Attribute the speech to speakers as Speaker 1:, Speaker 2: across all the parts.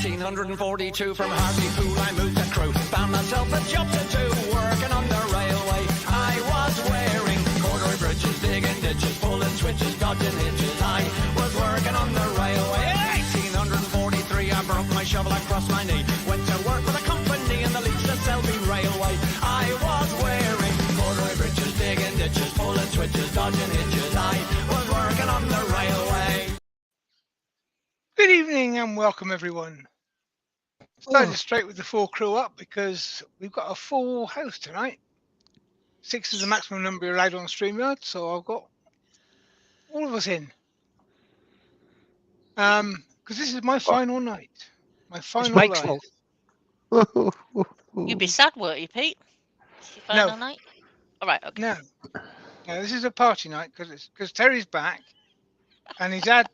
Speaker 1: 1942 from Hartlepool I moved to Crewe. Found myself a job to do, working on the railway. I was wearing corduroy bridges, digging ditches, pulling switches, dodging hitches. I was working on the railway. 1843 I broke my shovel across my knee. Went to work for the company in the Leeds to Selby Railway. I was wearing corduroy bridges, digging ditches, pulling switches, dodging hitches. I was working on the railway.
Speaker 2: Good evening and welcome everyone. Started straight with the full crew up because we've got a full house tonight. 6 is the maximum number you're allowed on StreamYard, so I've got all of us in. Because this is my final night. My final night.
Speaker 3: You'd be sad, won't you, Pete? Your final night? All right, okay.
Speaker 2: No, this is a party night because Terry's back and he's had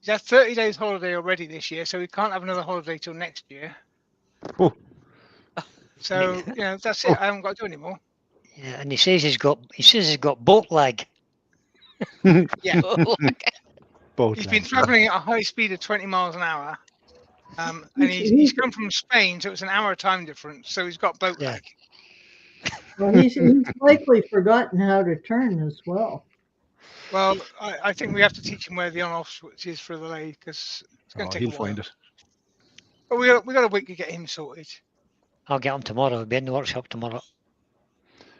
Speaker 2: 30 days holiday already this year, so he can't have another holiday till next year. So that's it. I haven't got to do any more.
Speaker 4: Yeah, and he says he's got boat leg.
Speaker 2: Yeah.
Speaker 5: Boat
Speaker 2: He's
Speaker 5: leg.
Speaker 2: been travelling at a high speed of 20 miles an hour. And he's come from Spain, so it's an hour time difference. So he's got boat leg.
Speaker 6: Well, he's likely forgotten how to turn as well.
Speaker 2: Well, I think we have to teach him where the on-off switch is for the lathe because it's going to take a while.
Speaker 5: He'll find it.
Speaker 2: But we got a week to get him sorted.
Speaker 4: I'll get him tomorrow. I'll be in the workshop tomorrow.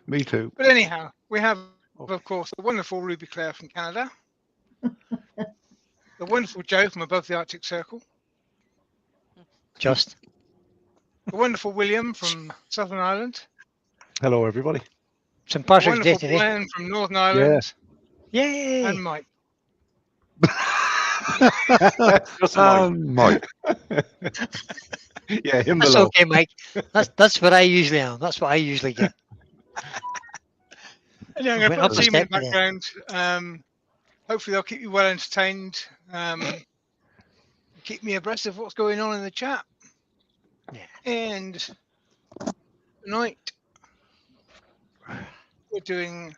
Speaker 5: Me too.
Speaker 2: But anyhow, we have, of course, the wonderful Ruby Claire from Canada, the wonderful Joe from above the Arctic Circle,
Speaker 4: Just.
Speaker 2: the wonderful William from Southern Ireland,
Speaker 5: Hello, everybody.
Speaker 4: St.
Speaker 2: the
Speaker 4: Patrick's Day
Speaker 2: wonderful
Speaker 4: today.
Speaker 2: Brian from Northern Ireland,
Speaker 4: Yay!
Speaker 2: and Mike.
Speaker 5: Mike. Yeah, him
Speaker 4: That's
Speaker 5: below.
Speaker 4: okay, Mike. That's what I usually am. That's what I usually get.
Speaker 2: And I'm going
Speaker 4: Went
Speaker 2: to
Speaker 4: up
Speaker 2: put
Speaker 4: a
Speaker 2: the team in the
Speaker 4: step
Speaker 2: background. Hopefully they'll keep you well entertained. Keep me abreast of what's going on in the chat.
Speaker 4: Yeah.
Speaker 2: And tonight we're doing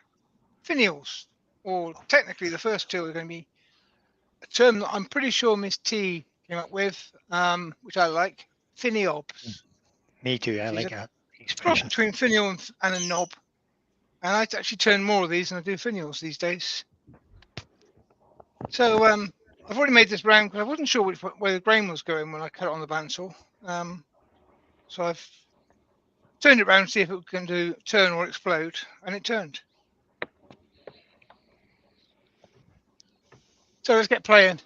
Speaker 2: finials, or technically the first two are going to be a term that I'm pretty sure Miss T came up with, which I like, finiobs.
Speaker 4: Me too. I
Speaker 2: She's
Speaker 4: like
Speaker 2: a
Speaker 4: that
Speaker 2: Cross
Speaker 4: expression.
Speaker 2: between finial and a knob. And I actually turn more of these than I do finials these days. So I've already made this round because I wasn't sure where the grain was going when I cut it on the bandsaw. So I've turned it around to see if it can do turn or explode, and it turned. So let's get playing.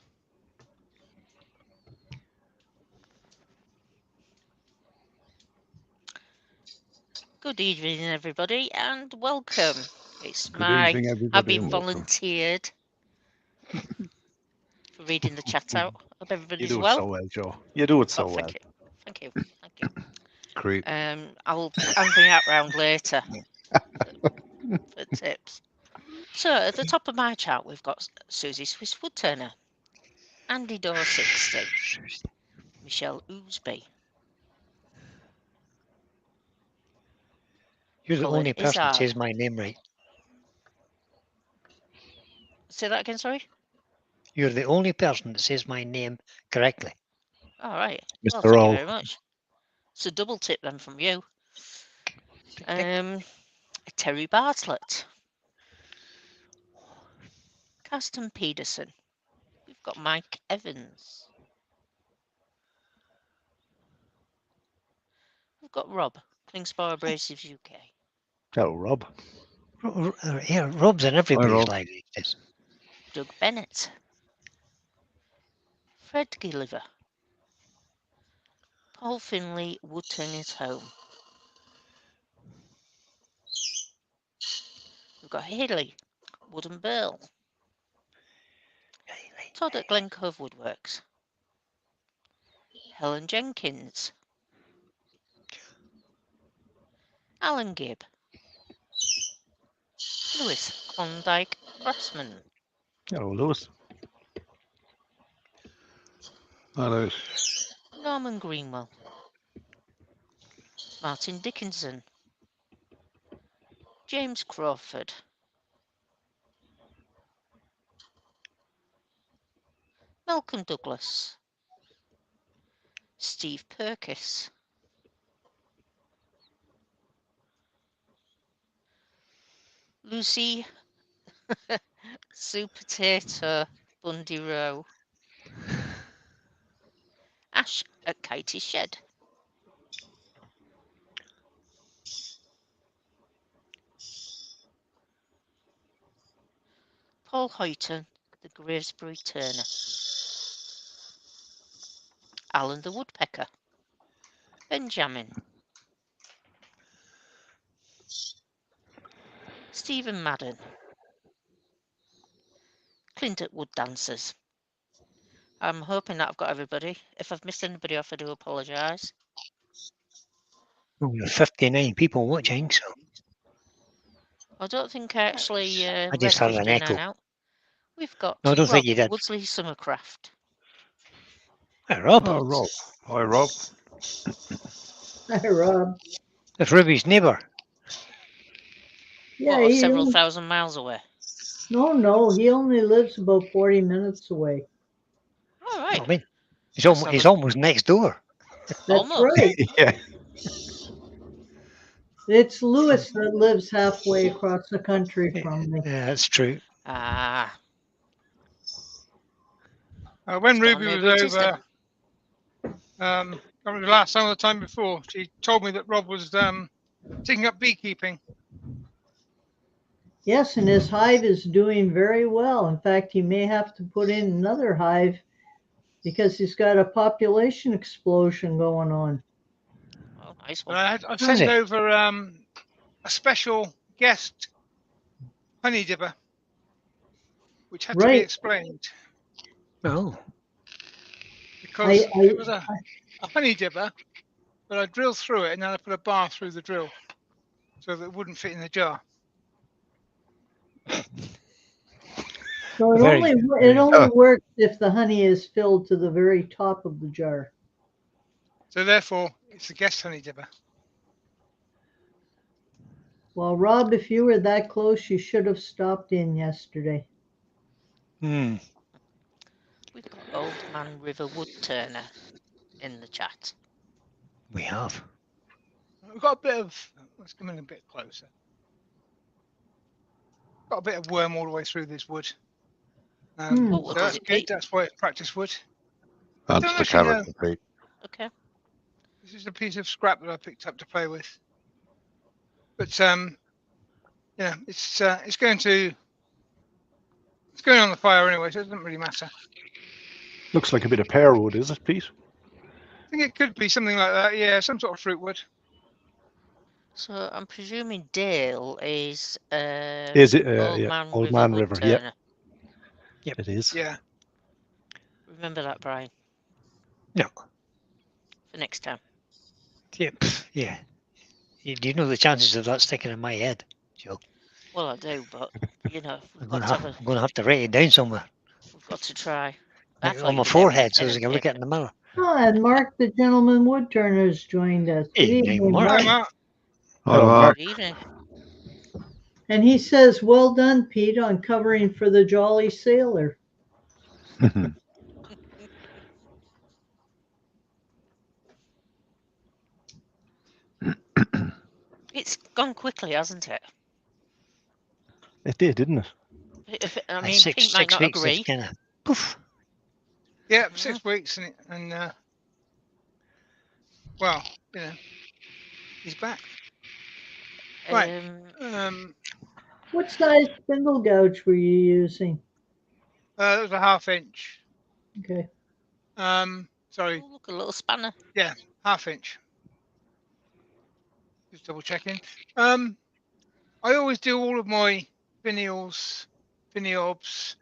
Speaker 3: Good evening, everybody, and welcome. It's
Speaker 5: Good
Speaker 3: Mike.
Speaker 5: evening, everybody,
Speaker 3: I've been
Speaker 5: and welcome.
Speaker 3: volunteered for reading the chat out. Hope
Speaker 5: You
Speaker 3: everybody's
Speaker 5: do it
Speaker 3: well.
Speaker 5: so well, Joe. You do it so well.
Speaker 3: Thank you. Thank you.
Speaker 5: Great.
Speaker 3: I'll bring that round later for tips. So at the top of my chart, we've got Susie Swiss Woodturner, Andy Door 60, Michelle Oosby.
Speaker 4: You're the
Speaker 3: Colin
Speaker 4: only person that
Speaker 3: Izzard.
Speaker 4: says my name right.
Speaker 3: Say that again, sorry?
Speaker 4: You're the only person that says my name correctly.
Speaker 3: All right.
Speaker 5: Mr.
Speaker 3: Well, thank
Speaker 5: Roll.
Speaker 3: you very much. It's a double tip then from you. Terry Bartlett. Carsten Pedersen. We've got Mike Evans. We've got Rob, Klingspar Abrasives UK.
Speaker 5: Hello, Rob.
Speaker 4: Yeah, Rob's in everybody's
Speaker 5: Rob.
Speaker 4: life these days.
Speaker 3: Doug Bennett. Fred Gilliver. Paul Finley, Woodturning at Home. We've got Haley, Wooden Bill. Todd at Glen Cove Woodworks. Helen Jenkins. Alan Gibb. Lewis Klondike Craftsman.
Speaker 5: Hello, Lewis. Hello.
Speaker 3: Norman Greenwell. Martin Dickinson. James Crawford. Malcolm Douglas. Steve Perkis. Lucy Sue Potato Bundy Row. Ash at Kitey's Shed. Paul Hoyton, the Gravesbury Turner. Alan the Woodpecker. Benjamin. Stephen Madden. Clint at Wood Dancers. I'm hoping that I've got everybody. If I've missed anybody off, I do apologise.
Speaker 4: Well, we've 59 people watching, so
Speaker 3: I don't think I actually
Speaker 4: I
Speaker 3: read
Speaker 4: just heard an
Speaker 3: 59
Speaker 4: echo.
Speaker 3: out. We've got
Speaker 4: No, I don't
Speaker 3: Rob
Speaker 4: think you did.
Speaker 3: Woodsley Summercraft.
Speaker 4: Hi, Rob.
Speaker 5: Oh, Rob. Hi, Rob.
Speaker 6: Hi, Rob.
Speaker 4: It's Ruby's neighbour.
Speaker 6: Yeah,
Speaker 3: What,
Speaker 6: he
Speaker 3: several
Speaker 6: only,
Speaker 3: thousand miles away?
Speaker 6: no, he only lives about 40 minutes away.
Speaker 3: All
Speaker 4: I
Speaker 3: right.
Speaker 4: mean,
Speaker 3: Let's have
Speaker 4: he's
Speaker 3: a-
Speaker 4: almost next door.
Speaker 6: That's
Speaker 3: Almost.
Speaker 6: right.
Speaker 5: Yeah.
Speaker 6: It's Lewis that lives halfway across the country from me.
Speaker 4: Yeah, that's true.
Speaker 3: Ah,
Speaker 2: When
Speaker 3: it's got a
Speaker 2: Ruby was
Speaker 3: neighbour it is then.
Speaker 2: over, I remember the last time or the time before, she told me that Rob was taking up beekeeping.
Speaker 6: Yes, and his hive is doing very well. In fact, he may have to put in another hive because he's got a population explosion going on.
Speaker 3: Oh, nice
Speaker 2: But
Speaker 3: one.
Speaker 2: I've
Speaker 4: Has
Speaker 2: sent
Speaker 4: it?
Speaker 2: over a special guest honey dipper, which had to be
Speaker 6: Right.
Speaker 2: explained
Speaker 4: Oh,
Speaker 2: because
Speaker 6: I-
Speaker 2: it was a honey dipper, but I drilled through it and then I put a bar through the drill so that it wouldn't fit in the jar.
Speaker 6: So it
Speaker 4: Very
Speaker 6: only
Speaker 4: good,
Speaker 6: it
Speaker 4: very
Speaker 6: only works if the honey is filled to the very top of the jar.
Speaker 2: So therefore, it's a guest honey dipper.
Speaker 6: Well, Rob, if you were that close, you should have stopped in yesterday.
Speaker 4: Hmm.
Speaker 3: We've got Old Man River Wood Turner in the chat.
Speaker 4: We have.
Speaker 2: We've got a bit of, let's come in a bit closer. Got a bit of worm all the way through this wood.
Speaker 6: Hmm.
Speaker 3: What
Speaker 2: So
Speaker 3: wood is
Speaker 2: that's
Speaker 3: it,
Speaker 2: good.
Speaker 3: Pete?
Speaker 2: That's why it's practice wood. I
Speaker 5: That's
Speaker 2: don't
Speaker 5: the
Speaker 2: actually know.
Speaker 5: character, Pete.
Speaker 3: Okay.
Speaker 2: This is a piece of scrap that I picked up to play with. But yeah, it's going on the fire anyway, so it doesn't really matter.
Speaker 5: Looks like a bit of pear wood, is it, Pete?
Speaker 2: I think it could be something like that. Yeah, some sort of fruit wood.
Speaker 3: So I'm presuming Dale is
Speaker 5: Is it?
Speaker 3: Old
Speaker 5: Yeah,
Speaker 3: Man
Speaker 5: Old
Speaker 3: River
Speaker 5: Man
Speaker 3: Wood
Speaker 5: River. Yeah,
Speaker 3: Turner.
Speaker 5: it is.
Speaker 2: Yeah.
Speaker 3: Remember that, Brian,
Speaker 4: No.
Speaker 3: for next time.
Speaker 4: Yeah. Yeah. Do you know the chances of that sticking in my head, Joe?
Speaker 3: Well, I do, but you know,
Speaker 4: I'm
Speaker 3: we've
Speaker 4: going to have to write it down somewhere.
Speaker 3: we've got to try. I
Speaker 4: Like
Speaker 3: thought
Speaker 4: on my
Speaker 3: you'd be there with
Speaker 4: forehead
Speaker 3: a
Speaker 4: so
Speaker 3: pen
Speaker 4: I
Speaker 3: and
Speaker 4: can look at it
Speaker 3: paper.
Speaker 4: in the mirror.
Speaker 6: Oh, and Mark, the gentleman wood turner's joined us. Good
Speaker 4: Evening,
Speaker 6: evening,
Speaker 4: Mark.
Speaker 2: Hi,
Speaker 6: Mark.
Speaker 2: Mark.
Speaker 5: Hello, Mark.
Speaker 3: Good evening.
Speaker 6: And he says, "Well done, Pete, on covering for the Jolly Sailor."
Speaker 3: It's gone quickly, hasn't it?
Speaker 5: It did, didn't it?
Speaker 3: I
Speaker 4: Like
Speaker 3: mean,
Speaker 4: six
Speaker 3: Pete might not
Speaker 4: weeks,
Speaker 3: agree.
Speaker 4: it's kind of poof.
Speaker 2: Yeah, 6 weeks and well, you know, he's back. Right.
Speaker 6: What size spindle gouge were you using?
Speaker 2: That was a 1/2 inch.
Speaker 6: Okay.
Speaker 2: Sorry,
Speaker 3: Oh, look, a little spanner.
Speaker 2: 1/2 inch. Just double checking. I always do all of my finials, finiobs,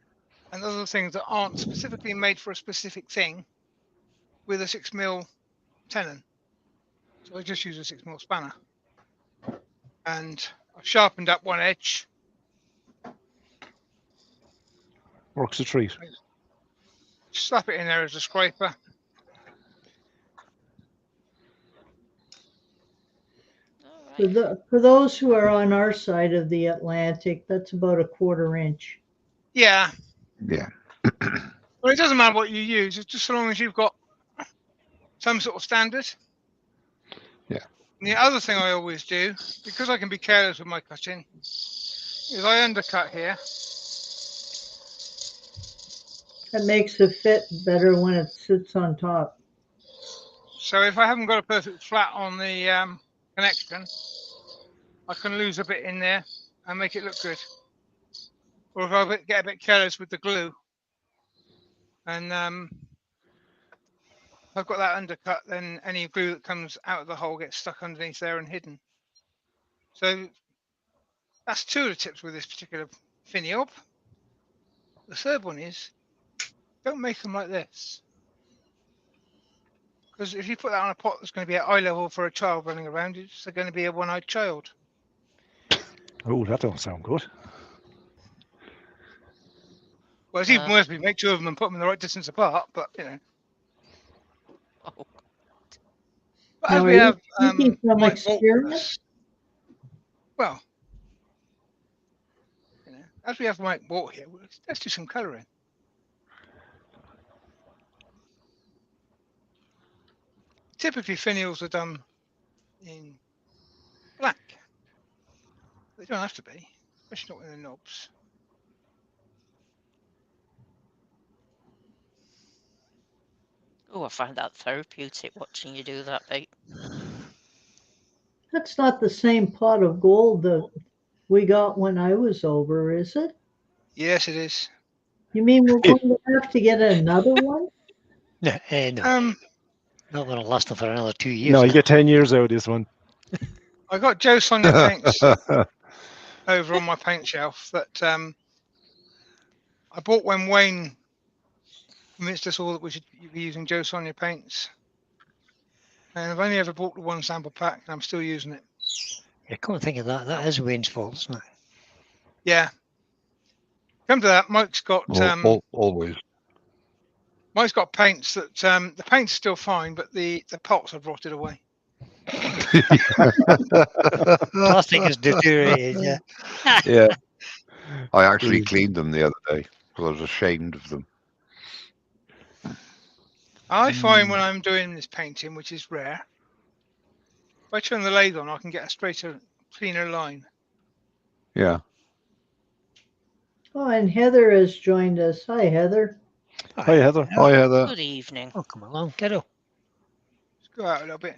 Speaker 2: and other things that aren't specifically made for a specific thing with a 6mm tenon. So I just use a 6mm spanner. And I've sharpened up one edge.
Speaker 5: Works a treat.
Speaker 2: Slap it in there as a scraper.
Speaker 3: All right.
Speaker 6: For those who are on our side of the Atlantic, that's about a 1/4 inch.
Speaker 2: Yeah.
Speaker 5: Yeah.
Speaker 2: Well, it doesn't matter what you use. It's just so long as you've got some sort of standard.
Speaker 7: Yeah.
Speaker 2: And the other thing I always do, because I can be careless with my cutting, is I undercut here.
Speaker 6: That makes it fit better when it sits on top.
Speaker 2: So if I haven't got a perfect flat on the connection, I can lose a bit in there and make it look good. Or if I get a bit careless with the glue, and if I've got that undercut, then any glue that comes out of the hole gets stuck underneath there and hidden. So that's two of the tips with this particular finial. The third one is, don't make them like this. Because if you put that on a pot that's going to be at eye level for a child running around, it's going to be a one-eyed child.
Speaker 5: Oh, that don't sound good.
Speaker 2: Well, it's even worse if you make two of them and put them in the right distance apart, but you know.
Speaker 3: Oh,
Speaker 2: But
Speaker 6: Now,
Speaker 2: as
Speaker 6: are
Speaker 2: we
Speaker 6: you
Speaker 2: have
Speaker 6: speaking from
Speaker 2: Mike Walt with
Speaker 6: experience?
Speaker 2: us, well, you know, as we have Mike Walt here, let's do some colouring. Typically, finials are done in black. They don't have to be, especially not with the knobs.
Speaker 3: oh, I find that therapeutic watching you do that, Pete.
Speaker 6: That's not the same pot of gold that we got when I was over, is it?
Speaker 2: Yes, it is.
Speaker 6: You mean we're going to have to get another one?
Speaker 4: No, no. Not going to last them for another 2 years.
Speaker 5: No, you get 10 years out of this one.
Speaker 2: I got Joe Sonia paints over on my paint shelf that I bought when Wayne convinced us all that we should be using Joe Sonia paints. And I've only ever bought the one sample pack, and I'm still using it.
Speaker 4: Yeah, come and think of that. That is Wayne's fault, isn't it?
Speaker 2: Yeah. Come to that, Mike's got
Speaker 7: Always.
Speaker 2: Mike's got paints that the paint's still fine, but the pots have rotted away.
Speaker 4: Plastic is deteriorated, yeah.
Speaker 7: Yeah. I actually cleaned them the other day because I was ashamed of them.
Speaker 2: I find when I'm doing this painting, which is rare, if I turn the lathe on, I can get a straighter, cleaner line.
Speaker 7: Yeah.
Speaker 6: Oh, and Heather has joined us. Hi, Heather.
Speaker 5: Hi, Heather.
Speaker 7: Hi, Heather.
Speaker 3: Good evening.
Speaker 4: Oh, come along, kiddo.
Speaker 2: Let's go out a little bit.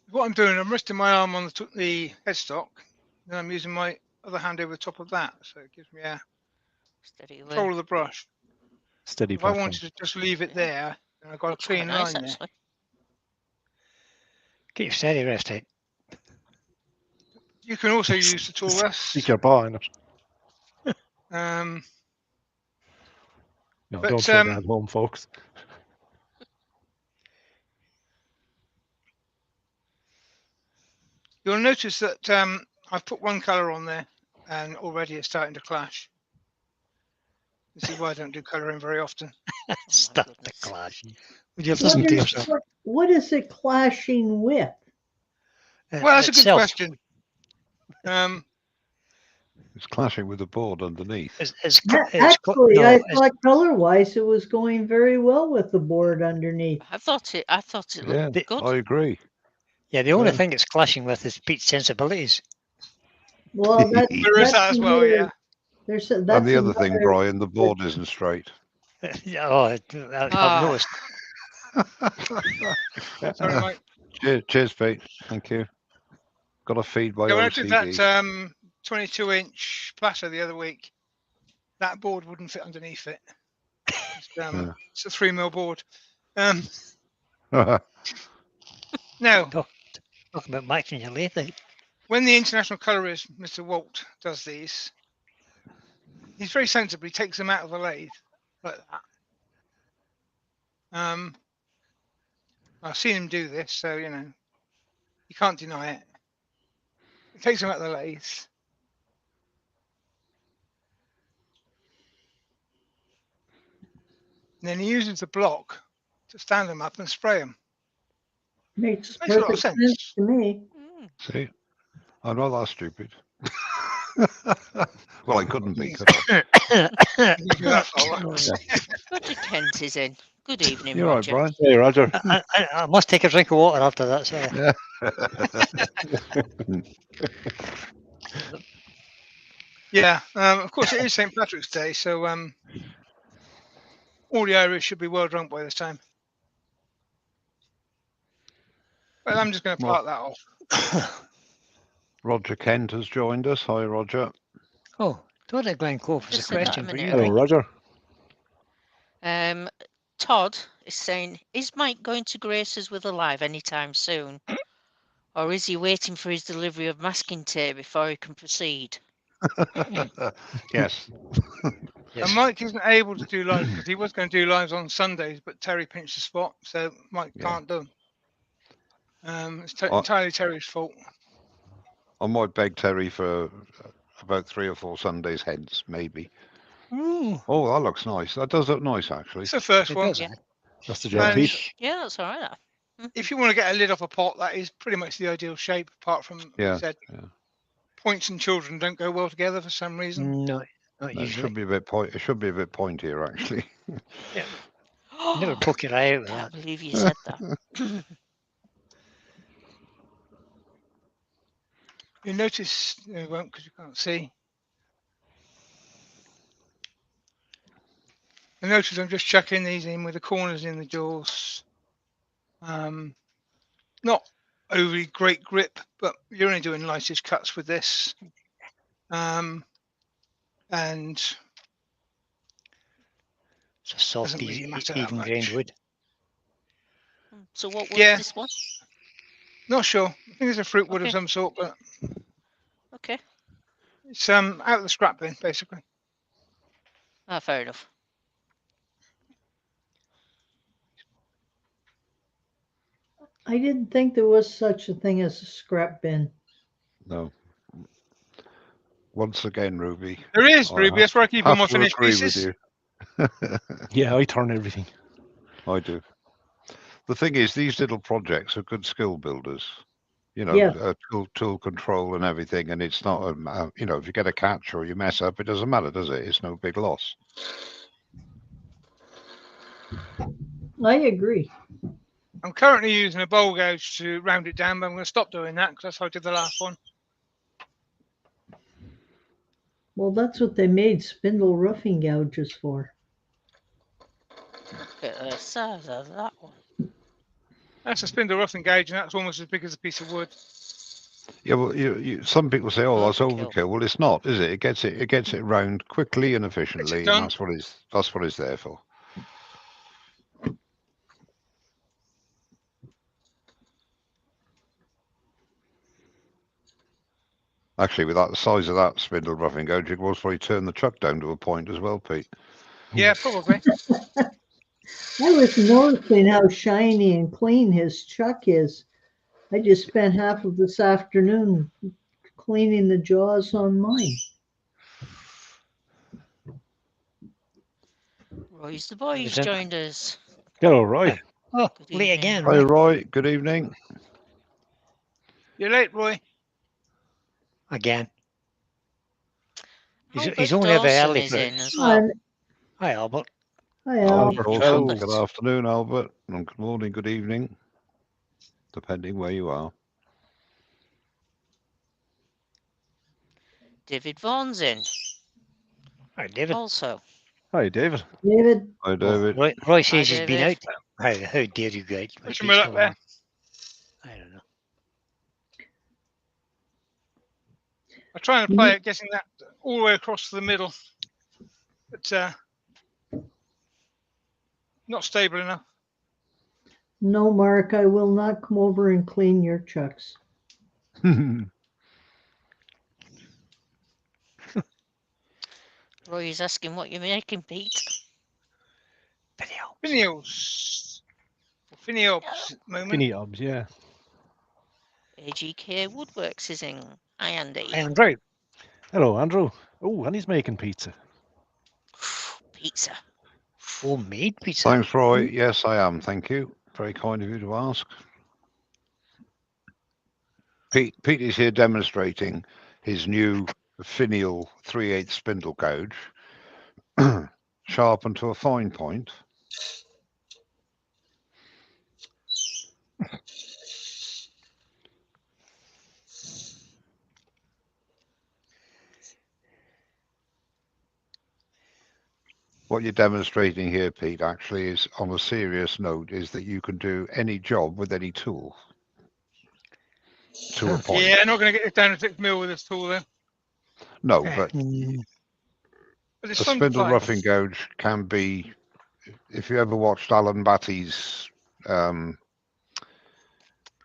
Speaker 2: What I'm doing, I'm resting my arm on the headstock, and I'm using my other hand over the top of that, so it gives me a
Speaker 3: Steady
Speaker 2: control
Speaker 3: away.
Speaker 2: of the brush.
Speaker 5: Steady
Speaker 2: If I
Speaker 5: platform.
Speaker 2: wanted to just leave it there, then I've got a
Speaker 3: Looks quite
Speaker 2: clean
Speaker 3: nice,
Speaker 2: line there.
Speaker 3: actually.
Speaker 4: Get your steady rest out.
Speaker 2: You can also use the tool
Speaker 5: Stick
Speaker 2: rest.
Speaker 5: your bar in it.
Speaker 2: Um,
Speaker 5: No,
Speaker 2: But,
Speaker 5: don't try that at home, folks.
Speaker 2: you'll notice that I've put one colour on there, and already it's starting to clash. This is why I don't do colouring very often.
Speaker 4: Start the
Speaker 3: goodness.
Speaker 4: clash. Would you have
Speaker 6: What
Speaker 4: listened to
Speaker 6: is,
Speaker 4: yourself?
Speaker 6: what is it clashing with?
Speaker 2: Well, that's a good
Speaker 4: Itself.
Speaker 2: question.
Speaker 7: It's clashing with the board underneath.
Speaker 6: Actually, I thought color-wise it was going very well with the board underneath.
Speaker 3: I thought it
Speaker 7: Yeah,
Speaker 3: looked good.
Speaker 7: I agree.
Speaker 4: Yeah, the only
Speaker 7: Yeah.
Speaker 4: thing it's clashing with is Pete's sensibilities.
Speaker 6: Well,
Speaker 2: There is that as well, yeah.
Speaker 6: That's
Speaker 7: And the other thing, Brian, the board isn't straight.
Speaker 4: Yeah, oh, I've
Speaker 3: Ah.
Speaker 4: noticed.
Speaker 2: Sorry, Mike.
Speaker 7: Cheers, Pete. Thank you. Got to feed my
Speaker 2: Yeah, when I did
Speaker 7: OCD.
Speaker 2: that 22-inch platter the other week, that board wouldn't fit underneath it. It's a 3mm board. Now,
Speaker 4: Talk about maxing your lathe.
Speaker 2: when the international colorist, Mr. Walt, does these, he's very sensible. He takes them out of the lathe like that. I've seen him do this, so you know you can't deny it. He takes them out of the lathe. And then he uses the block to stand them up and spray them.
Speaker 6: Makes
Speaker 2: Makes a lot of
Speaker 6: perfect
Speaker 2: sense.
Speaker 6: sense to me.
Speaker 7: See, I'm not that stupid. Well, I couldn't be, could I?
Speaker 2: You can do that for a while.
Speaker 3: Good Kent is in. Good evening,
Speaker 7: You're right,
Speaker 3: Roger.
Speaker 7: Brian.
Speaker 5: Hey, Roger.
Speaker 4: I must take a drink of water after that. Sorry.
Speaker 2: Yeah, of course it is St. Patrick's Day, so all the Irish should be well drunk by this time. But I'm just going to
Speaker 7: Well-
Speaker 2: part that off.
Speaker 7: Roger Kent has joined us. Hi, Roger.
Speaker 4: Oh, Todd Glen Cove has a
Speaker 3: Just said that a
Speaker 4: question for
Speaker 3: minute
Speaker 4: you.
Speaker 3: ago.
Speaker 5: Hello, Roger.
Speaker 3: Todd is saying, is Mike going to grace us with a live anytime soon? Or is he waiting for his delivery of masking tape before he can proceed?
Speaker 7: Yes.
Speaker 4: Yes.
Speaker 2: And Mike isn't able to do lives because he was going to do lives on Sundays, but Terry pinched the spot, so Mike
Speaker 7: Yeah.
Speaker 2: can't do them. It's
Speaker 7: I-
Speaker 2: entirely Terry's fault.
Speaker 7: I might beg Terry for about 3 or 4 Sundays hence, maybe.
Speaker 4: Ooh,
Speaker 7: Oh, that looks nice. That does look nice, actually.
Speaker 2: It's the first
Speaker 4: it
Speaker 2: one.
Speaker 4: does.
Speaker 3: Yeah.
Speaker 5: That's the job,
Speaker 2: And
Speaker 5: Pete.
Speaker 3: Yeah, that's all right.
Speaker 2: if you want to get a lid off a pot, that is pretty much the ideal shape, apart from, like
Speaker 7: Yeah,
Speaker 2: I said,
Speaker 7: yeah.
Speaker 2: points and children don't go well together for some reason.
Speaker 4: No, not
Speaker 7: No, it
Speaker 4: usually.
Speaker 7: should be a bit point. It should be a bit pointier, actually.
Speaker 4: Never poke your eye out with
Speaker 3: Can't
Speaker 4: that.
Speaker 3: believe you said that.
Speaker 2: You notice, you won't because you can't see. You notice I'm just chucking these in with the corners in the jaws. Not overly great grip, but you're only doing lightish cuts with this. And
Speaker 4: It's a soft,
Speaker 2: Doesn't really matter that
Speaker 4: even grained
Speaker 2: much.
Speaker 4: wood.
Speaker 3: So what was
Speaker 2: Yeah.
Speaker 3: this one?
Speaker 2: not sure. I think it's a fruit wood of
Speaker 3: Okay.
Speaker 2: some sort, but
Speaker 3: Okay.
Speaker 2: it's out of the scrap bin basically.
Speaker 3: Ah, fair enough.
Speaker 6: I didn't think there was such a thing as a scrap bin.
Speaker 7: No. Once again, Ruby.
Speaker 2: There is,
Speaker 7: I
Speaker 2: Ruby. That's where I keep all
Speaker 7: have
Speaker 2: my
Speaker 7: to
Speaker 2: finished
Speaker 7: agree
Speaker 2: pieces.
Speaker 7: with you.
Speaker 5: Yeah, I turn everything.
Speaker 7: I do. The thing is, these little projects are good skill builders. You know,
Speaker 6: Yeah.
Speaker 7: tool control and everything, and it's not you know, if you get a catch or you mess up, it doesn't matter, does it? It's no big loss.
Speaker 6: I agree.
Speaker 2: I'm currently using a bowl gouge to round it down, but I'm going to stop doing that because that's how I did the last one.
Speaker 6: Well, that's what they made spindle roughing gouges for.
Speaker 3: Look at the size of that one.
Speaker 2: That's a spindle roughing gauge, and that's almost as big as a piece of wood.
Speaker 7: Yeah, well, some people say, "Oh, that's
Speaker 3: Overkill.
Speaker 7: overkill." Well, it's not, is it? It gets it round quickly and efficiently,
Speaker 2: done.
Speaker 7: and that's what it's there for. Actually, with that the size of that spindle roughing gouge, you can most probably turn the truck down to a point as well, Pete.
Speaker 2: Yeah, probably.
Speaker 6: I was noticing how shiny and clean his chuck is. I just spent half of this afternoon cleaning the jaws on mine.
Speaker 3: Roy's the boys
Speaker 4: Is it?
Speaker 3: joined us.
Speaker 5: Hello, Roy.
Speaker 4: Oh,
Speaker 3: Good
Speaker 4: late
Speaker 3: evening.
Speaker 4: again,
Speaker 7: Hi,
Speaker 4: right?
Speaker 7: Roy. Good evening.
Speaker 2: You're late, Roy.
Speaker 4: Again.
Speaker 3: Albert
Speaker 4: He's only ever
Speaker 3: Dawson
Speaker 4: early
Speaker 3: is
Speaker 4: for
Speaker 3: in
Speaker 4: it.
Speaker 3: as well.
Speaker 4: Hi, Albert.
Speaker 6: Hi, Al.
Speaker 7: Albert
Speaker 3: Evening,
Speaker 7: Olsen.
Speaker 3: Albert.
Speaker 7: Good afternoon, Albert, and good morning, good evening, depending where you are.
Speaker 3: David Vaughan's in
Speaker 4: Hi, David.
Speaker 3: also.
Speaker 5: Hi, David.
Speaker 6: David,
Speaker 7: Hi,
Speaker 4: Oh,
Speaker 7: David.
Speaker 4: Roy says he's been
Speaker 3: David.
Speaker 4: out. How dare you, guys? My
Speaker 2: Wish him
Speaker 4: Pete's
Speaker 2: luck
Speaker 4: still
Speaker 2: there.
Speaker 4: on. I don't know.
Speaker 2: I try and play it, getting that all the way across to the middle, but not stable enough.
Speaker 6: no, Mark, I will not come over and clean your chucks.
Speaker 3: Roy is asking what you're making, Pete.
Speaker 4: Video.
Speaker 2: Finials. Finials at the moment.
Speaker 5: Finny Obs, yeah.
Speaker 3: AGK Woodworks is in. Hi, Andy.
Speaker 4: Hi, Andrew.
Speaker 5: Hello, Andrew. Oh, and he's making pizza.
Speaker 3: Pizza.
Speaker 4: Homemade pizza.
Speaker 7: Thanks, Roy. Yes, I am. Thank you. Very kind of you to ask. Pete is here demonstrating his new finial 3/8 spindle gouge, sharpened to a fine point. What you're demonstrating here, Pete, actually is on a serious note, is that you can do any job with any tool to a point.
Speaker 2: Yeah, I'm not going to get it down to 6 mil with this tool then.
Speaker 7: No,
Speaker 4: Eh,
Speaker 7: but
Speaker 2: But it's
Speaker 7: a
Speaker 2: fun to
Speaker 7: spindle
Speaker 2: play.
Speaker 7: roughing gouge can be. If you ever watched Alan Batty's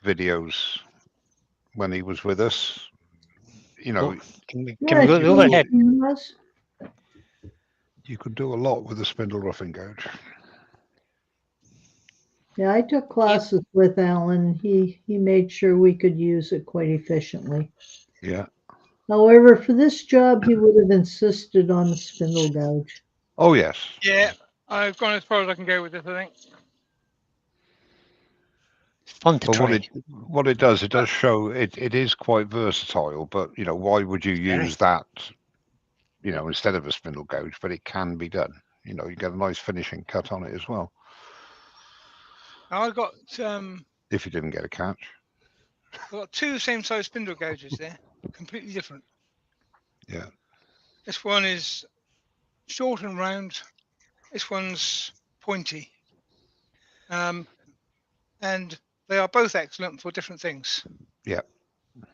Speaker 7: videos when he was with us, you know,
Speaker 4: oh, can we
Speaker 6: Yeah,
Speaker 4: go to the overhead?
Speaker 6: yes.
Speaker 7: you could do a lot with a spindle roughing gouge.
Speaker 6: Yeah, I took classes with Alan. He made sure we could use it quite efficiently.
Speaker 7: Yeah.
Speaker 6: However, for this job, he would have insisted on the spindle gouge.
Speaker 7: Oh yes.
Speaker 2: Yeah, I've gone as far as I can go with this, I think.
Speaker 4: It's fun to
Speaker 7: But
Speaker 4: try.
Speaker 7: what it does show it is quite versatile. But you know, why would you use that? You know, instead of a spindle gouge, but it can be done. You know, you get a nice finishing cut on it as well.
Speaker 2: Now I've got
Speaker 7: If you didn't get a catch.
Speaker 2: two same size spindle gouges there, completely different.
Speaker 7: Yeah.
Speaker 2: This one is short and round. This one's pointy. And they are both excellent for different things.
Speaker 7: Yeah.
Speaker 2: And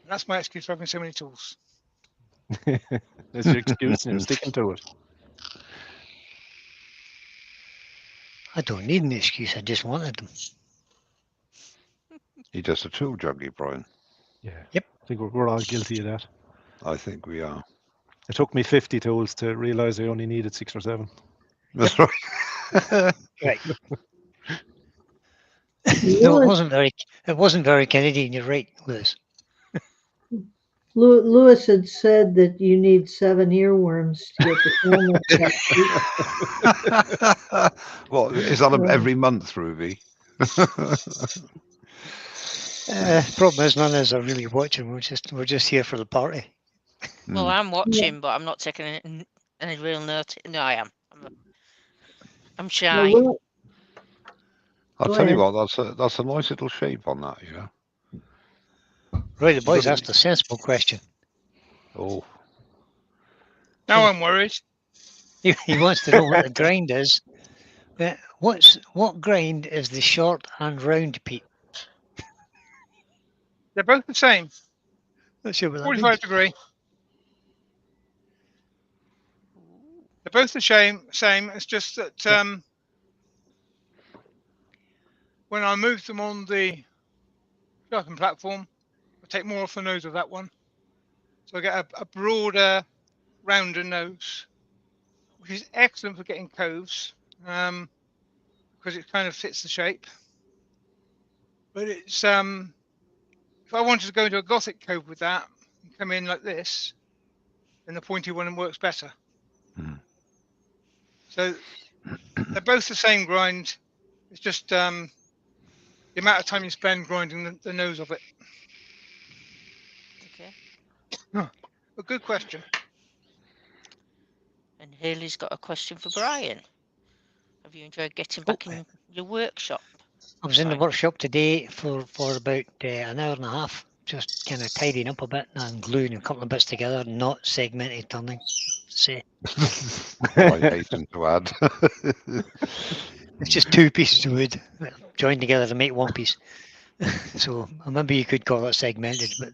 Speaker 2: that's my excuse for having so many tools.
Speaker 5: That's your excuse, and you're sticking to it.
Speaker 4: I don't need an excuse. I just wanted them.
Speaker 7: You're just a tool junkie, Brian.
Speaker 5: Yeah.
Speaker 4: Yep.
Speaker 5: I think we're all guilty of that.
Speaker 7: I think we are.
Speaker 5: It took me 50 tools to realise I only needed 6 or 7.
Speaker 7: That's right.
Speaker 4: Right. No, it wasn't very Canadian. You're right, Lewis.
Speaker 6: Lewis had said that you need 7 earworms to get the camera cut.
Speaker 7: Well, is that every month, Ruby?
Speaker 4: Problem is, none of us are really watching. We're just here for the party.
Speaker 3: Well, I'm watching, but I'm not taking any real notice. No, I am. I'm shy.
Speaker 6: Well,
Speaker 7: I'll
Speaker 6: Go
Speaker 7: tell you
Speaker 6: ahead.
Speaker 7: what, that's a nice little shape on that, yeah.
Speaker 4: Right, the boys asked a sensible question.
Speaker 7: Oh,
Speaker 2: Now I'm worried.
Speaker 4: He wants to know what the grind is. What grind is the short and round, Pete?
Speaker 2: They're both the same.
Speaker 4: Not sure what that
Speaker 2: 45
Speaker 4: means.
Speaker 2: degree. They're both the same. It's just that when I move them on the sharpen platform, I take more off the nose of that one. So I get a broader, rounder nose, which is excellent for getting coves because it kind of fits the shape. But it's if I wanted to go into a Gothic cove with that and come in like this, then the pointy one works better. So they're both the same grind. It's just the amount of time you spend grinding the nose of it.
Speaker 3: Okay.
Speaker 2: A good question.
Speaker 3: And Haley's got a question for Brian. Have you enjoyed getting back in your workshop?
Speaker 4: I was in the
Speaker 3: Brian?
Speaker 4: workshop today for about an hour and a half, just kind of tidying up a bit and gluing a couple of bits together, not segmented turning. Say
Speaker 7: I hasten to add.
Speaker 4: it's just 2 pieces of wood joined together to make 1 piece. So maybe you could call it segmented, but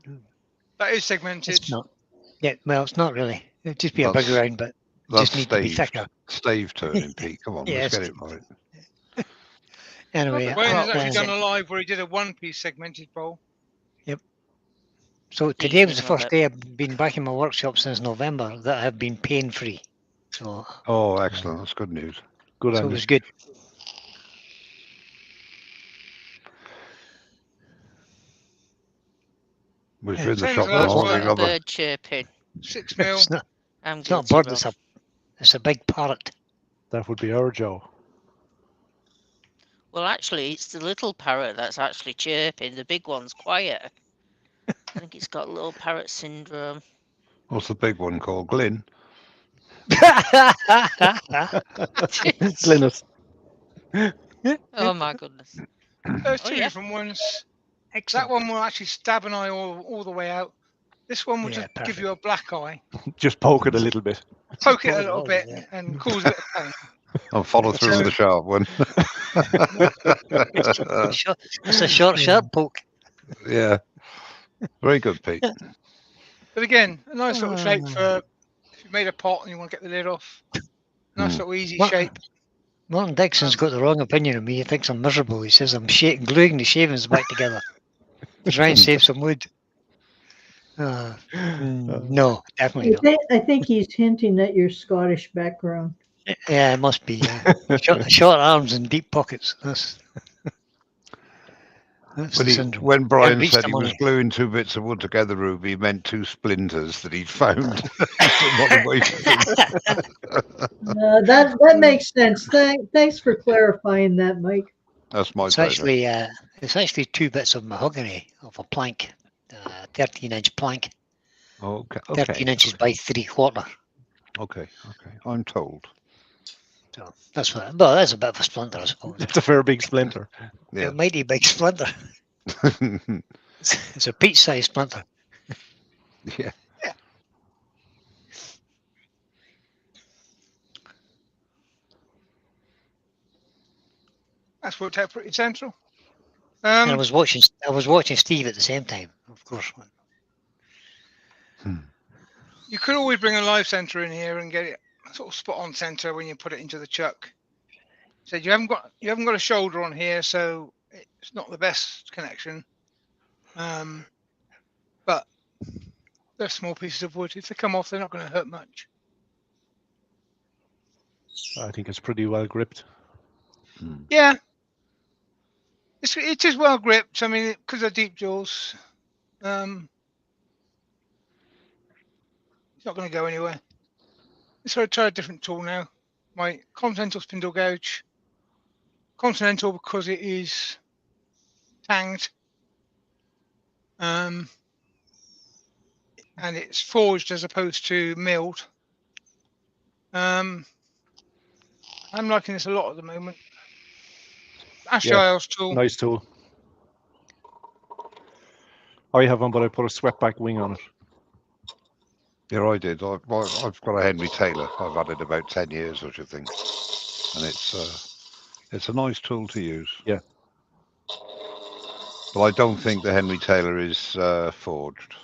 Speaker 2: That is segmented.
Speaker 4: it's not. Yeah, well, it's not really. It'd just be a
Speaker 7: That's-
Speaker 4: big round, but it
Speaker 7: That's
Speaker 4: just needs to be
Speaker 7: staved.
Speaker 4: thicker.
Speaker 7: Stave turning, Pete. Come on,
Speaker 4: Yeah,
Speaker 7: let's get
Speaker 4: it's-
Speaker 7: it right.
Speaker 4: Anyway,
Speaker 2: Wayne has
Speaker 4: what
Speaker 2: actually
Speaker 4: was
Speaker 2: done
Speaker 4: it?
Speaker 2: a live where he did a 1-piece segmented bowl.
Speaker 4: So today was the
Speaker 3: Evening of
Speaker 4: first
Speaker 3: it.
Speaker 4: day I've been back in my workshop since November that I have been pain-free. So,
Speaker 7: Oh, excellent. That's good news.
Speaker 5: Good
Speaker 4: so
Speaker 5: on
Speaker 4: it
Speaker 5: you.
Speaker 4: was good.
Speaker 7: Was
Speaker 4: Yeah.
Speaker 7: in the
Speaker 2: Same
Speaker 7: shop
Speaker 2: as last
Speaker 7: this
Speaker 2: one.
Speaker 7: morning,
Speaker 3: A
Speaker 7: Robert.
Speaker 3: bird chirping.
Speaker 2: 6 mil.
Speaker 4: It's not a
Speaker 3: Guilty,
Speaker 4: bird,
Speaker 3: Rob.
Speaker 4: it's a big parrot.
Speaker 5: That would be our Joe.
Speaker 3: Well, actually, it's the little parrot that's actually chirping. The big one's quiet. I think it's got little parrot syndrome.
Speaker 7: What's the big one called? Glyn?
Speaker 5: Glynis.
Speaker 3: Oh my goodness.
Speaker 2: There's
Speaker 3: Oh,
Speaker 2: two
Speaker 3: yeah.
Speaker 2: different ones. That
Speaker 4: Excellent.
Speaker 2: one will actually stab an eye all the way out. This one will
Speaker 4: Yeah,
Speaker 2: just give you a black eye.
Speaker 5: Just poke it a little bit.
Speaker 2: poke it a
Speaker 4: Pull it
Speaker 2: little
Speaker 4: all,
Speaker 2: bit
Speaker 4: yeah.
Speaker 2: and cause a bit of pain.
Speaker 7: And follow through with the sharp one.
Speaker 4: It's a short, sharp poke.
Speaker 7: Yeah. Very good, Pete.
Speaker 2: But again, a nice little shape
Speaker 4: Ah.
Speaker 2: for if you made a pot and you want to get the lid off. Nice
Speaker 7: Hmm.
Speaker 2: little easy
Speaker 4: What?
Speaker 2: shape.
Speaker 4: Martin Dixon's got the wrong opinion of me. He thinks I'm miserable. He says I'm gluing the shavings back together to try and save some wood. No, definitely not.
Speaker 6: I think he's hinting at your Scottish background.
Speaker 4: Yeah, it must be. Yeah. Short arms and deep pockets. That's the syndrome.
Speaker 7: When Brian
Speaker 4: reach
Speaker 7: said
Speaker 4: the
Speaker 7: he was
Speaker 4: money.
Speaker 7: gluing two bits of wood together, Ruby, he meant two splinters that he'd found. Not a waste of them.
Speaker 6: That makes sense. Thanks for clarifying that, Mike.
Speaker 7: That's my
Speaker 4: It's
Speaker 7: pleasure.
Speaker 4: actually two bits of mahogany of a plank, 13-inch plank,
Speaker 7: Okay.
Speaker 4: 13 inches by 3/4.
Speaker 7: Okay. I'm told.
Speaker 4: So that's what. Well, that's a bit of a splinter, I suppose.
Speaker 5: It's a fair big splinter.
Speaker 7: Yeah.
Speaker 4: A mighty big splinter. It's a peach-sized splinter.
Speaker 7: Yeah.
Speaker 2: That's worked out pretty central.
Speaker 4: And I was watching Steve at the same time, of course.
Speaker 2: You could always bring a live center in here and get it sort of spot on center when you put it into the chuck. So you haven't got a shoulder on here, so it's not the best connection. But they're small pieces of wood. If they come off, they're not going to hurt much.
Speaker 5: I think it's pretty well gripped.
Speaker 2: Yeah, it is well gripped. I mean, because they're deep jaws, it's not going to go anywhere. So I try a different tool now. My Continental spindle gouge. Continental because it is tanged, and it's forged as opposed to milled. I'm liking this a lot at the moment. Ashley Isles tool.
Speaker 5: Nice tool. I have one, but I put a swept back wing on it.
Speaker 7: Yeah, I did. I've got a Henry Taylor. I've had it about 10 years, I should think, and it's a nice tool to use.
Speaker 5: Yeah.
Speaker 7: But I don't think the Henry Taylor is forged.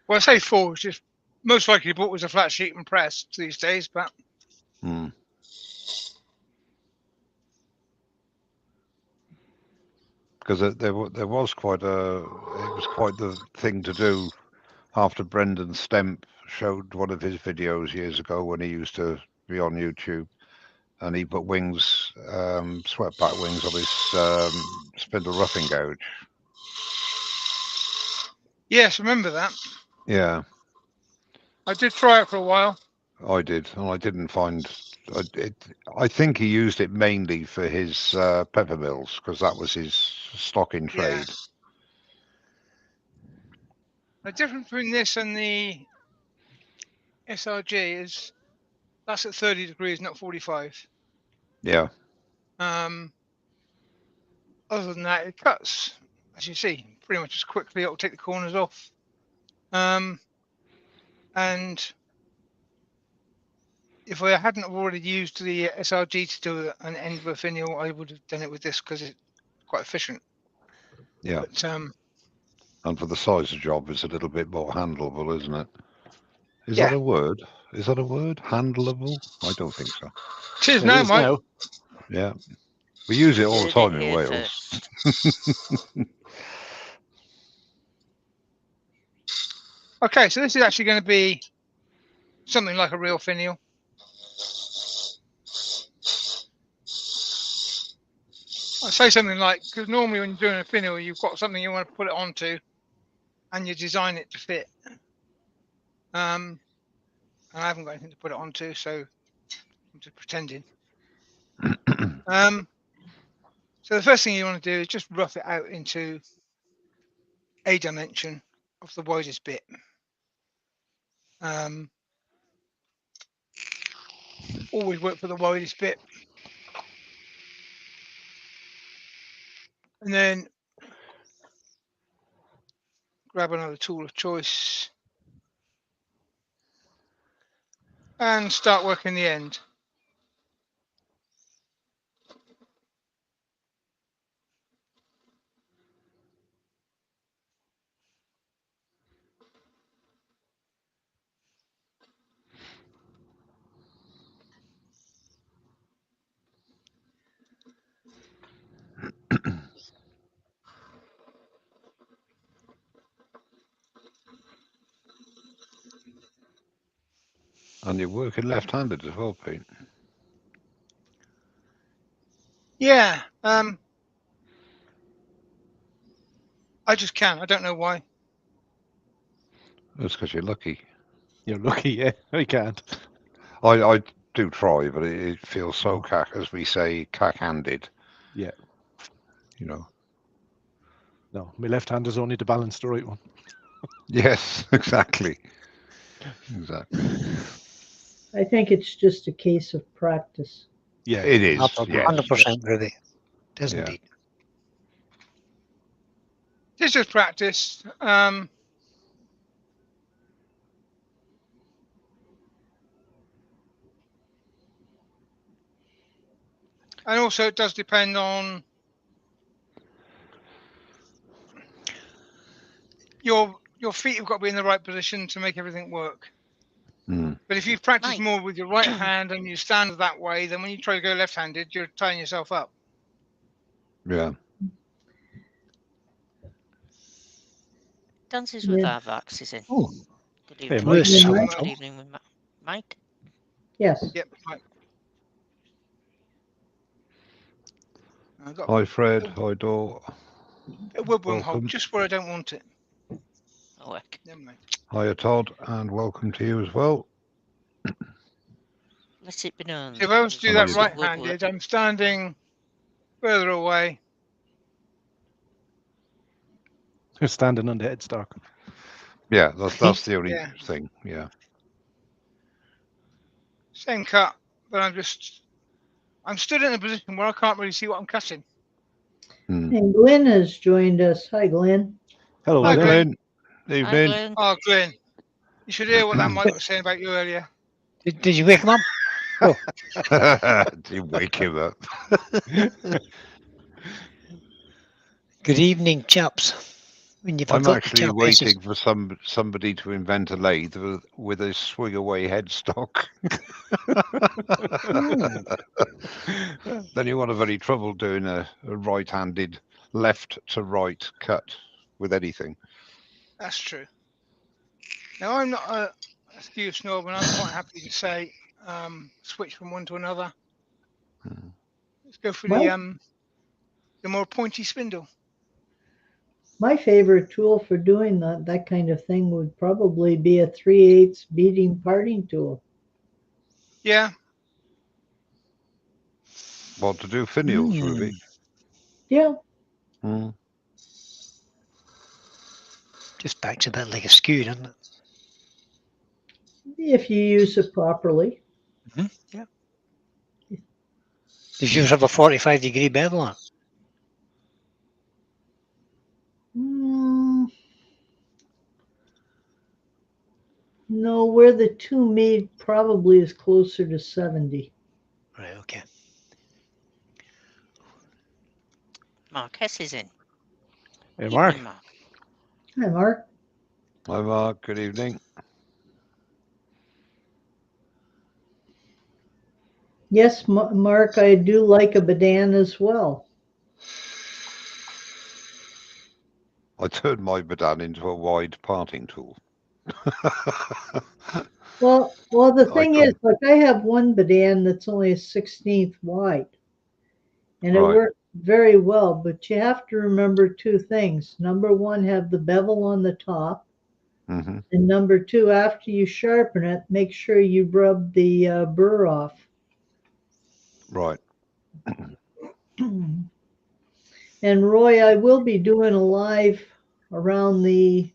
Speaker 2: Well, I say forged. It's most likely bought as a flat sheet and pressed these days, but
Speaker 7: because there was quite the thing to do after Brendan Stemp showed one of his videos years ago when he used to be on YouTube, and he put wings, swept back wings on his spindle roughing gouge.
Speaker 2: yes, remember that.
Speaker 7: Yeah,
Speaker 2: I did try it for a while.
Speaker 7: I did, and I didn't find it. I think he used it mainly for his pepper mills because that was his stock in trade.
Speaker 2: Yeah. The difference between this and the SRG is that's at 30 degrees, not 45.
Speaker 7: Yeah.
Speaker 2: Other than that, it cuts, as you see, pretty much as quickly. It'll take the corners off. And if I hadn't already used the SRG to do an end of a finial, I would have done it with this because it's quite efficient.
Speaker 7: Yeah.
Speaker 2: But
Speaker 7: and for the size of job, it's a little bit more handleable, isn't it? Is
Speaker 2: Yeah.
Speaker 7: that a word? Is that a word? Handleable? I don't think so.
Speaker 2: it is now, Mike.
Speaker 5: Now.
Speaker 7: Yeah. We use it all the
Speaker 3: Heard
Speaker 7: time
Speaker 3: it
Speaker 7: in
Speaker 3: here
Speaker 7: Wales.
Speaker 2: Okay, so this is actually going to be something like a real finial. I say something like, because normally when you're doing a finial, you've got something you want to put it onto and you design it to fit. And I haven't got anything to put it onto, so I'm just pretending. So the first thing you want to do is just rough it out into a dimension of the widest bit. Always work for the widest bit. And then grab another tool of choice and start working the end.
Speaker 7: And you're working left-handed as well, Pete.
Speaker 2: Yeah, I just can. I don't know why.
Speaker 7: That's because you're lucky.
Speaker 5: You're lucky, yeah. I can't.
Speaker 7: I do try, but it feels so cack, as we say, cack-handed.
Speaker 5: Yeah.
Speaker 7: You know.
Speaker 5: No, my left hand is only to balance the right one.
Speaker 7: Yes, exactly. Exactly.
Speaker 6: I think it's just a case of practice.
Speaker 5: Yeah.
Speaker 7: It is.
Speaker 5: Absolutely.
Speaker 7: Yes.
Speaker 4: 100%, Ruby. It is
Speaker 7: Yeah.
Speaker 4: indeed.
Speaker 2: It's just practice. And also it does depend on your feet have got to be in the right position to make everything work.
Speaker 7: Mm.
Speaker 2: But if you practice
Speaker 3: Right.
Speaker 2: more with your right hand and you stand that way, then when you try to go left-handed, you're tying yourself up.
Speaker 7: Yeah.
Speaker 3: Dances with
Speaker 6: Yeah.
Speaker 3: Arvax is in.
Speaker 4: Oh,
Speaker 3: Good
Speaker 5: Hey,
Speaker 3: evening.
Speaker 5: Mike.
Speaker 4: Lewis,
Speaker 6: Yeah,
Speaker 4: hello,
Speaker 6: Mike.
Speaker 2: Mike.
Speaker 3: Good
Speaker 4: fellow.
Speaker 3: evening, Mike.
Speaker 6: Yes.
Speaker 2: Yep. Right. I've got
Speaker 7: Hi, Fred. Hi, Dor.
Speaker 2: a woodworm hole
Speaker 7: Welcome.
Speaker 2: just where I don't want it.
Speaker 3: Oh, heck.
Speaker 2: Never mind.
Speaker 7: Hiya, Todd, and welcome to you as well.
Speaker 3: Let it be known.
Speaker 2: So if I was to do
Speaker 7: Hello,
Speaker 2: that
Speaker 7: you-
Speaker 2: right-handed, I'm standing further away.
Speaker 5: You're standing on the headstock.
Speaker 7: Yeah, that's the only
Speaker 2: Yeah.
Speaker 7: thing. Yeah.
Speaker 2: Same cut, but I'm stood in a position where I can't really see what I'm cutting.
Speaker 7: Mm.
Speaker 6: And Glenn has joined us. Hi, Glenn.
Speaker 5: Hello,
Speaker 2: Hi,
Speaker 7: Hi,
Speaker 5: Glenn.
Speaker 7: Glenn.
Speaker 3: Hi,
Speaker 7: Evening.
Speaker 3: Glenn.
Speaker 2: Oh, Glenn, you should hear what that Mike was saying about you earlier.
Speaker 4: Did you wake him up?
Speaker 7: Do you wake him up?
Speaker 4: Good evening, chaps. When you
Speaker 7: I'm
Speaker 4: forgot
Speaker 7: actually
Speaker 4: the chaps,
Speaker 7: waiting for somebody to invent a lathe with a swing away headstock. Then you won't have any trouble doing a right-handed left to right cut with anything.
Speaker 2: That's true. Now, I'm not a skew snob, and I'm quite happy to say switch from one to another.
Speaker 7: Hmm.
Speaker 2: Let's go for
Speaker 6: Well-
Speaker 2: the more pointy spindle.
Speaker 6: My favorite tool for doing that kind of thing would probably be a 3/8 beading parting tool.
Speaker 2: Yeah,
Speaker 7: What to do finials,
Speaker 4: Hmm.
Speaker 7: Ruby?
Speaker 6: Yeah.
Speaker 7: Mm.
Speaker 4: Just backs a bit like a skew, doesn't it?
Speaker 6: If you use it properly.
Speaker 4: Yeah. Does yours have a 45-degree bevel on it?
Speaker 6: Mm, no, where the two meet probably is closer to 70.
Speaker 4: Right, okay.
Speaker 3: Mark Hess is in.
Speaker 5: Hey,
Speaker 3: Evening,
Speaker 5: Mark.
Speaker 3: Mark.
Speaker 6: Hi, Mark.
Speaker 7: Hi, Mark. Good evening.
Speaker 6: Yes, Mark, I do like a Badan as well.
Speaker 7: I turned my Badan into a wide parting tool.
Speaker 6: Well, the
Speaker 7: I
Speaker 6: thing is, like I have one Badan that's only a 16th wide, and it
Speaker 7: Right.
Speaker 6: works very well. But you have to remember two things. Number one, have the bevel on the top,
Speaker 7: Mm-hmm.
Speaker 6: and number two, after you sharpen it, make sure you rub the burr off.
Speaker 7: Right.
Speaker 6: And Roy, I will be doing a live around the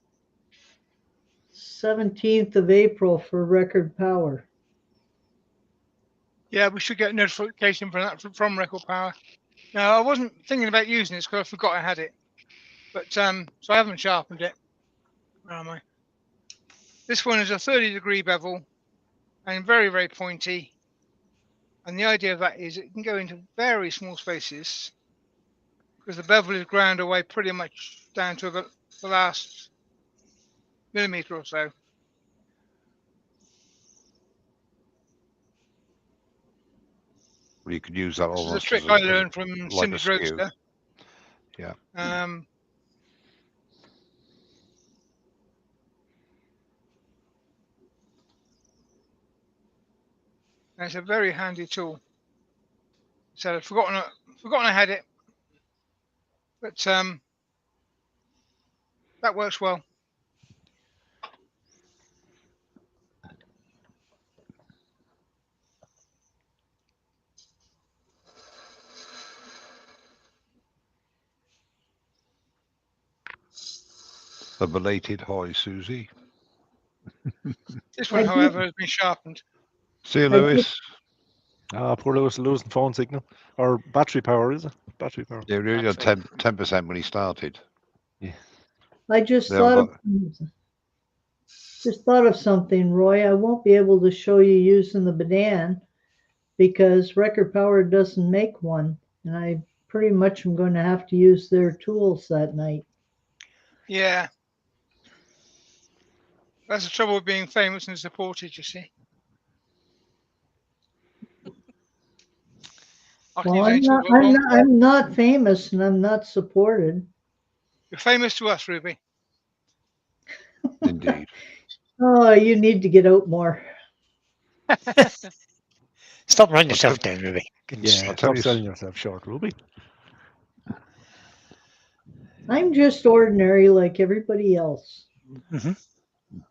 Speaker 6: 17th of April for Record Power.
Speaker 2: yeah, we should get a notification from that from Record Power. Now, I wasn't thinking about using it because I forgot I had it, but so I haven't sharpened it. Where am I? This one is a 30-degree bevel and very, very pointy. And the idea of that is it can go into very small spaces because the bevel is ground away pretty much down to the last millimetre or so.
Speaker 7: You could use that
Speaker 2: This is a
Speaker 7: almost
Speaker 2: trick
Speaker 7: as
Speaker 2: I learned from
Speaker 7: like a
Speaker 2: Cindy
Speaker 7: skew.
Speaker 2: Drogster.
Speaker 7: Yeah.
Speaker 2: And it's a very handy tool. So I've forgotten I had it, but that works well.
Speaker 7: A belated hi, Susie.
Speaker 2: This one,
Speaker 6: I
Speaker 2: however,
Speaker 6: did-
Speaker 2: has been sharpened.
Speaker 7: See you,
Speaker 6: I did-
Speaker 7: Lewis.
Speaker 5: Ah, poor Lewis losing phone signal or battery power, is it? Battery power.
Speaker 7: Yeah, we only had
Speaker 3: Battery.
Speaker 7: 10% when he started.
Speaker 6: I just
Speaker 7: They
Speaker 6: thought
Speaker 7: haven't
Speaker 6: of something, Roy. I won't be able to show you using the Badan because Record Power doesn't make one, and I pretty much am going to have to use their tools that night.
Speaker 2: Yeah. That's the trouble with being famous and supported, you see. I can
Speaker 6: Well,
Speaker 2: use any tool I want.
Speaker 6: I'm not famous and I'm not supported.
Speaker 2: You're famous to us, Ruby.
Speaker 7: Indeed.
Speaker 6: Oh, you need to get out more.
Speaker 4: Stop running
Speaker 7: I'll
Speaker 4: yourself down, Ruby. Goodness
Speaker 5: Yeah,
Speaker 7: I'll
Speaker 4: sake.
Speaker 7: tell
Speaker 5: stop
Speaker 7: you
Speaker 5: selling yourself short, Ruby.
Speaker 6: I'm just ordinary like everybody else.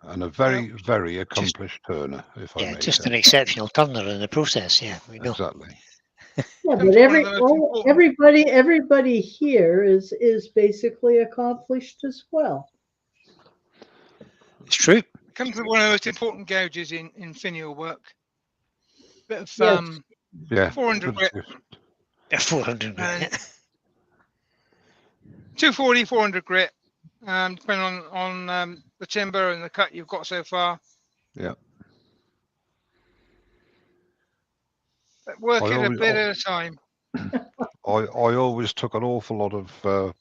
Speaker 7: And a very, very accomplished turner, if I
Speaker 4: Yeah,
Speaker 7: may
Speaker 4: just
Speaker 7: say.
Speaker 4: an exceptional turner in the process. Yeah, we know.
Speaker 7: Exactly.
Speaker 6: Yeah,
Speaker 2: Comes
Speaker 6: but
Speaker 2: one of the most important.
Speaker 6: everybody here is basically accomplished as well.
Speaker 4: It's true.
Speaker 2: Comes to one of the most important gauges in finial work. Bit of
Speaker 6: Yes.
Speaker 7: Yeah.
Speaker 2: 400 grit
Speaker 4: Yeah, 400 grand.
Speaker 2: and 240, 400 grit, depending on the timber and the cut you've got so far.
Speaker 7: Yeah.
Speaker 2: But work
Speaker 7: I
Speaker 2: it a
Speaker 7: always-
Speaker 2: bit at a time.
Speaker 7: I always took an awful lot of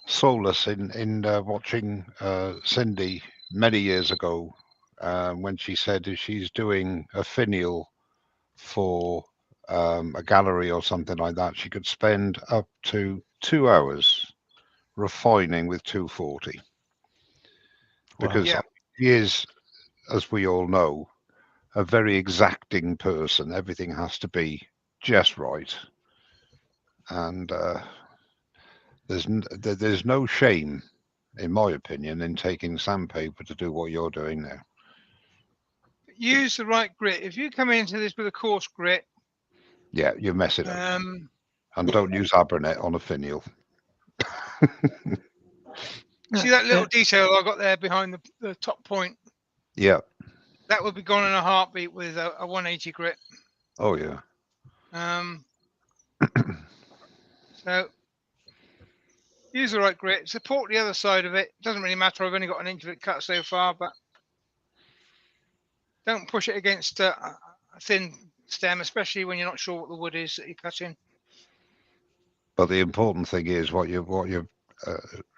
Speaker 7: solace in watching Cindy many years ago when she said if she's doing a finial for a gallery or something like that, she could spend up to 2 hours refining with 240 because
Speaker 2: Yeah.
Speaker 7: she is, as we all know, a very exacting person. Everything has to be just right, and there's no shame, in my opinion, in taking sandpaper to do what you're doing now.
Speaker 2: Use the right grit. If you come into this with a coarse grit,
Speaker 7: Yeah, you mess it up,
Speaker 2: um,
Speaker 7: and don't use Abernet on a finial.
Speaker 2: see that little detail I got there behind the top point?
Speaker 7: Yeah.
Speaker 2: That would be gone in a heartbeat with a 180 grit.
Speaker 7: Oh yeah.
Speaker 2: So use the right grit. Support the other side of it. Doesn't really matter. I've only got an inch of it cut so far, but don't push it against a thin stem, especially when you're not sure what the wood is that you're cutting.
Speaker 7: But the important thing is what you're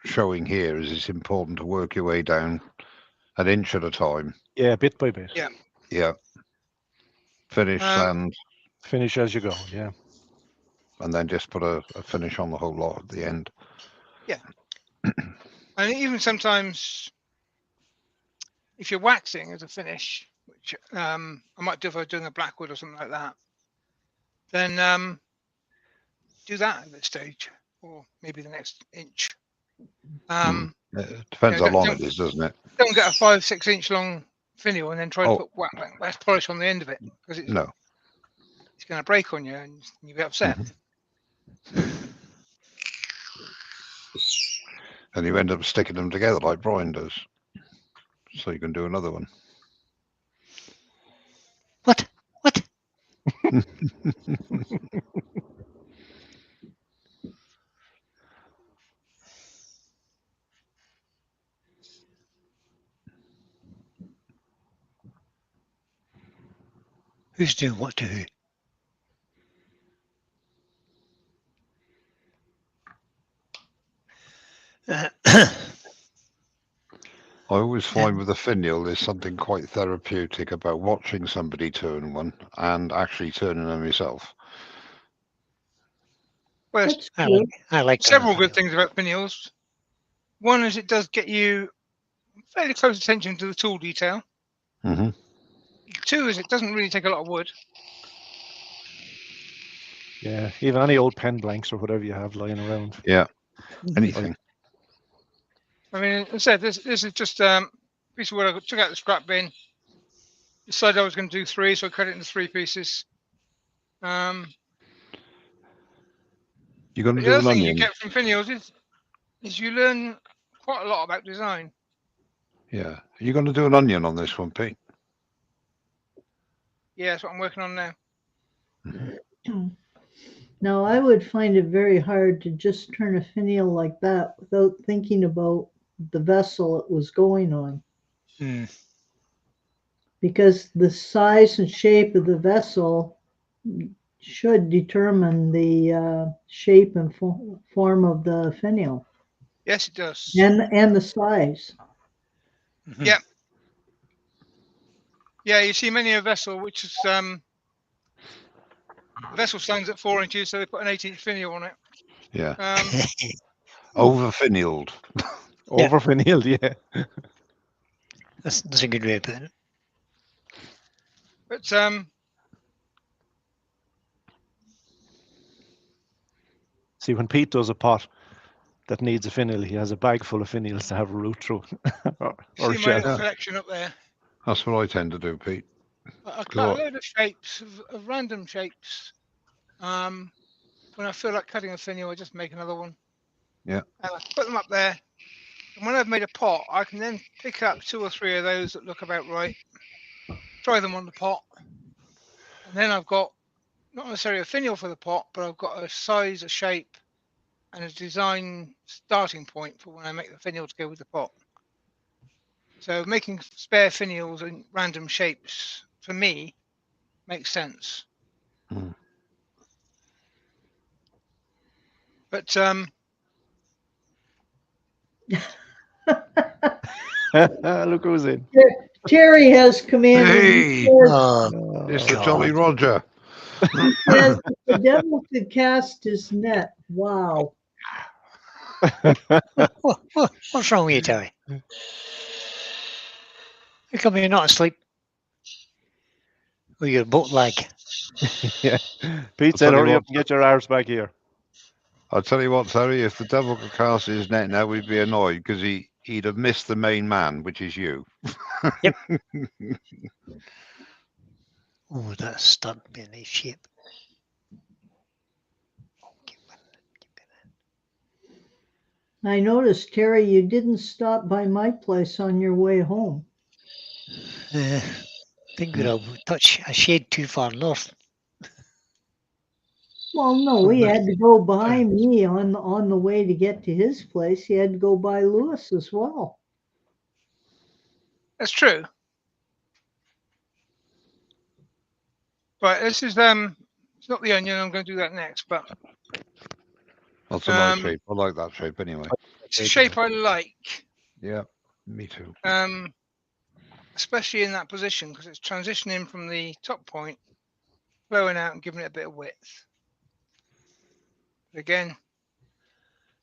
Speaker 7: showing here is it's important to work your way down an inch at a time.
Speaker 5: Yeah, bit by bit.
Speaker 2: Yeah.
Speaker 7: Yeah. Finish sand,
Speaker 5: Finish as you go. Yeah.
Speaker 7: and then just put a finish on the whole lot at the end.
Speaker 2: Yeah. And even sometimes, if you're waxing as a finish, which I might do if I was doing a blackwood or something like that, then do that at this stage, or maybe the next inch.
Speaker 7: It depends how long it is, doesn't it?
Speaker 2: Don't get a 5-6 inch long finial and then try to
Speaker 7: Oh.
Speaker 2: put wax polish on the end of it because it's
Speaker 7: No.
Speaker 2: going to break on you and you'll be upset.
Speaker 7: And you end up sticking them together like Brian does. So you can do another one.
Speaker 4: What? What? Who's doing what to who?
Speaker 7: I always find with a finial there's something quite therapeutic about watching somebody turn one and actually turning them yourself.
Speaker 2: Well,
Speaker 6: That's
Speaker 4: I
Speaker 6: true.
Speaker 4: like
Speaker 2: several
Speaker 4: that.
Speaker 2: good things about finials. One is it does get you fairly close attention to the tool detail.
Speaker 7: Hmm.
Speaker 2: Two is it doesn't really take a lot of wood.
Speaker 5: Yeah, even any old pen blanks or whatever you have lying around.
Speaker 7: Yeah,
Speaker 4: Mhm.
Speaker 7: anything.
Speaker 2: I mean, as I said, this is just a piece of wood. I took out the scrap bin. Decided I was going to do 3, so I cut it into 3 pieces.
Speaker 7: You're going to
Speaker 2: The
Speaker 7: do
Speaker 2: other
Speaker 7: an
Speaker 2: thing you
Speaker 7: onion.
Speaker 2: get from finials is you learn quite a lot about design.
Speaker 7: Yeah. You're going to do an onion on this one, Pete.
Speaker 2: Yeah, that's what I'm working on now.
Speaker 6: Now, I would find it very hard to just turn a finial like that without thinking about the vessel it was going on,
Speaker 4: Hmm.
Speaker 6: because the size and shape of the vessel should determine the shape and form of the finial
Speaker 2: Yes, it does.
Speaker 6: and the size.
Speaker 4: Mhm.
Speaker 2: Yeah. Yeah, you see many a vessel which is the vessel stands at 4 inches, so they put an 8-inch finial on it.
Speaker 7: Yeah.
Speaker 2: Um,
Speaker 7: Over finialed.
Speaker 5: Over finialed, yeah.
Speaker 4: That's a good way of putting it.
Speaker 2: but
Speaker 5: See, when Pete does a pot that needs a finial, he has a bag full of finials to have a route through. or
Speaker 2: see my
Speaker 5: shell.
Speaker 2: little
Speaker 7: Yeah.
Speaker 2: collection up there.
Speaker 7: That's what I tend to do, Pete.
Speaker 2: I cut a
Speaker 7: Go on.
Speaker 2: load of shapes, of random shapes. When I feel like cutting a finial, I just make another one.
Speaker 7: Yeah.
Speaker 2: And I put them up there. And when I've made a pot, I can then pick up 2 or 3 of those that look about right, try them on the pot. And then I've got not necessarily a finial for the pot, but I've got a size, a shape, and a design starting point for when I make the finial to go with the pot. So making spare finials in random shapes, for me, makes sense.
Speaker 7: Hmm.
Speaker 2: But
Speaker 5: Look who's in.
Speaker 6: Terry has come in and
Speaker 7: Hey,
Speaker 6: says,
Speaker 4: Oh,
Speaker 7: it's the
Speaker 4: God.
Speaker 7: Jolly Roger.
Speaker 6: says the devil could cast his net. Wow.
Speaker 4: What's wrong with you, Terry? How come you're not asleep? With your boat leg.
Speaker 5: Yeah. Pete
Speaker 7: I'll
Speaker 5: said,
Speaker 7: tell you
Speaker 5: hurry
Speaker 7: what.
Speaker 5: up and get your arse back here.
Speaker 7: I'll tell you what, Terry, if the devil could cast his net now, we'd be annoyed because he'd have missed the main man, which is you.
Speaker 4: Oh, that's starting to be a nice shape.
Speaker 6: I noticed, Terry, you didn't stop by my place on your way home.
Speaker 4: I think we're a touch a shade too far north.
Speaker 6: Well, no,
Speaker 4: From
Speaker 6: he
Speaker 4: the-
Speaker 6: had to go by me on the way to get to his place. He had to go by Lewis as well.
Speaker 2: that's true. Right, this is it's not the onion. I'm going to do that next, but
Speaker 7: That's a nice shape. I like that shape anyway.
Speaker 2: it's a shape I like.
Speaker 7: Yeah, me too.
Speaker 2: Especially in that position because it's transitioning from the top point, flowing out and giving it a bit of width. But again,